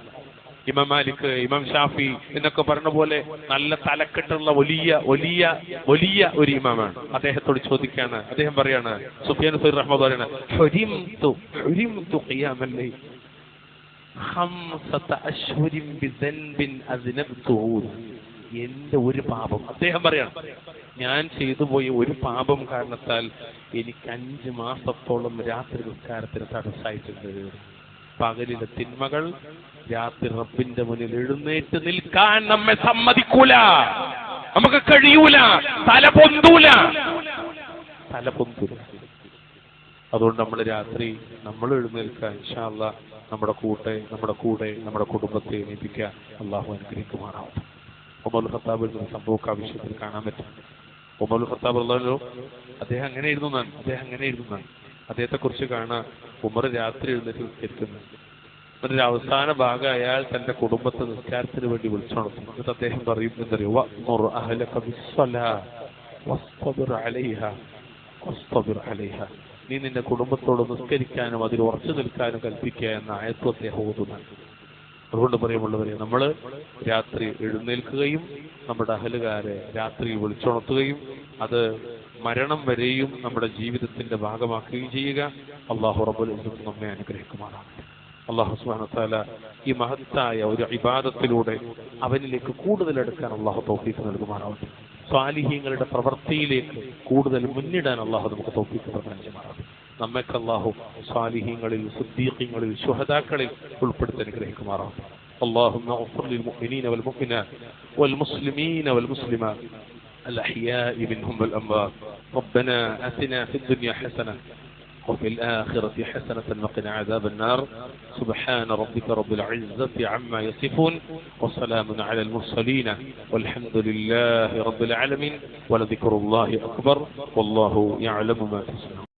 ഇമാം മാലിക്, ഇമാം ഷാഫി എന്നൊക്കെ പറഞ്ഞ പോലെ നല്ല തലക്കെട്ടുള്ള വലിയ ഒരു ഇമാമാണ്. അദ്ദേഹത്തോട് ചോദിക്കാണ്, അദ്ദേഹം പറയാണ്, സുഫിയാൻ സൗരി റഹ്മത്തുള്ളാഹി, ഹുരിംതു ഖിയാമൽ ലൈൽ 5 അശ്ഹുരിൻ ബിദൻബിൻ അസ്നബ്തുഹു, എന്റെ ഒരു പാപം, അദ്ദേഹം പറയാണ്, ഞാൻ ചെയ്തു പോയ ഒരു പാപം കാരണത്താൽ എനിക്ക് 5 മാസത്തോളം രാത്രി നിസ്കാരത്തിന് തടസ്സമായിട്ടുണ്ട്. പകലിലെ തിന്മകൾ രാത്രി റബ്ബിന്റെ മുന്നിൽ എഴുന്നേറ്റ് നിൽക്കാൻ നമ്മെ സമ്മതിക്കൂല, നമുക്ക് കഴിയൂല, തല പൊന്തൂല. അതുകൊണ്ട് നമ്മൾ രാത്രി നമ്മൾ എഴുന്നേൽക്കാൻ ഇൻഷാ അല്ലാഹ് നമ്മുടെ കൂടെ കുടുംബത്തെ എണീപ്പിക്കാൻ അല്ലാഹു അനുഗ്രഹിക്കുമാറാവട്ടെ. ഉമർ ഖത്താബിൽ നിന്ന് സംഭവം ആവശ്യത്തിൽ കാണാൻ പറ്റും. ഉമർ ഖത്താബ് അല്ലാഹു അദ്ദേഹം അങ്ങനെയായിരുന്നു. അദ്ദേഹത്തെ കുറിച്ച് കാണാൻ ഉമർ രാത്രി എഴുന്നേറ്റ് നിസ്കരിക്കുന്നു. എന്നിട്ട് അവസാന ഭാഗം അയാൾ തന്റെ കുടുംബത്തെ നിസ്കാരത്തിന് വേണ്ടി വിളിച്ചുണർത്തും. എന്നിട്ട് അദ്ദേഹം പറയും, എന്തറിയോ, നീ നിന്റെ കുടുംബത്തോട് നിസ്കരിക്കാനും അതിൽ ഉറച്ചു നിൽക്കാനും കൽപ്പിക്കുക എന്ന ആയത്ത് അദ്ദേഹം ഓതുന്നു. അതുകൊണ്ട് പറയുമുള്ളവരെ, നമ്മൾ രാത്രി എഴുന്നേൽക്കുകയും നമ്മുടെ അഹലുകാരെ രാത്രി വിളിച്ചുണർത്തുകയും അത് മരണം വരെയും നമ്മുടെ ജീവിതത്തിന്റെ ഭാഗമാക്കുകയും ചെയ്യുക. അല്ലാഹു റബ്ബുൽ ഇസ്സത്ത് നമ്മെ അനുഗ്രഹിക്കുമാറാണ്. അല്ലാഹു സുബ്ഹാനഹു വ തആല ഈ മഹത്തായ ഒരു ഇബാദത്തിലൂടെ അവനിലേക്ക് കൂടുതൽ അടുക്കാൻ അല്ലാഹു തൗഫീഖ് നൽകുമാറാവട്ടെ. സ്വാലിഹീങ്ങളുടെ പ്രവൃത്തിയിലേക്ക് കൂടുതൽ മുന്നിടാൻ അല്ലാഹു നമുക്ക് തൗഫീഖ് പ്രദാനം ചെയ്യുമാറാവട്ടെ. നമ്മൾക്ക് അല്ലാഹു സ്വാലിഹീങ്ങളിൽ, സിദ്ദീഖീങ്ങളിൽ, ശുഹദാക്കളിൽ ഉൾപ്പെടുത്തി അനുഗ്രഹിക്കുമാറാവട്ടെ. اللهم اغفر للمؤمنين والمؤمنات والمسلمين والمسلمات الأحياء منهم والأموات. ربنا آتنا في الدنيا حسنة وفي الآخرة حسنة وقنا عذاب النار. سبحان ربك رب العزة عما يصفون وسلام على المرسلين والحمد لله رب العالمين ولذكر الله أكبر والله يعلم ما تصنعون.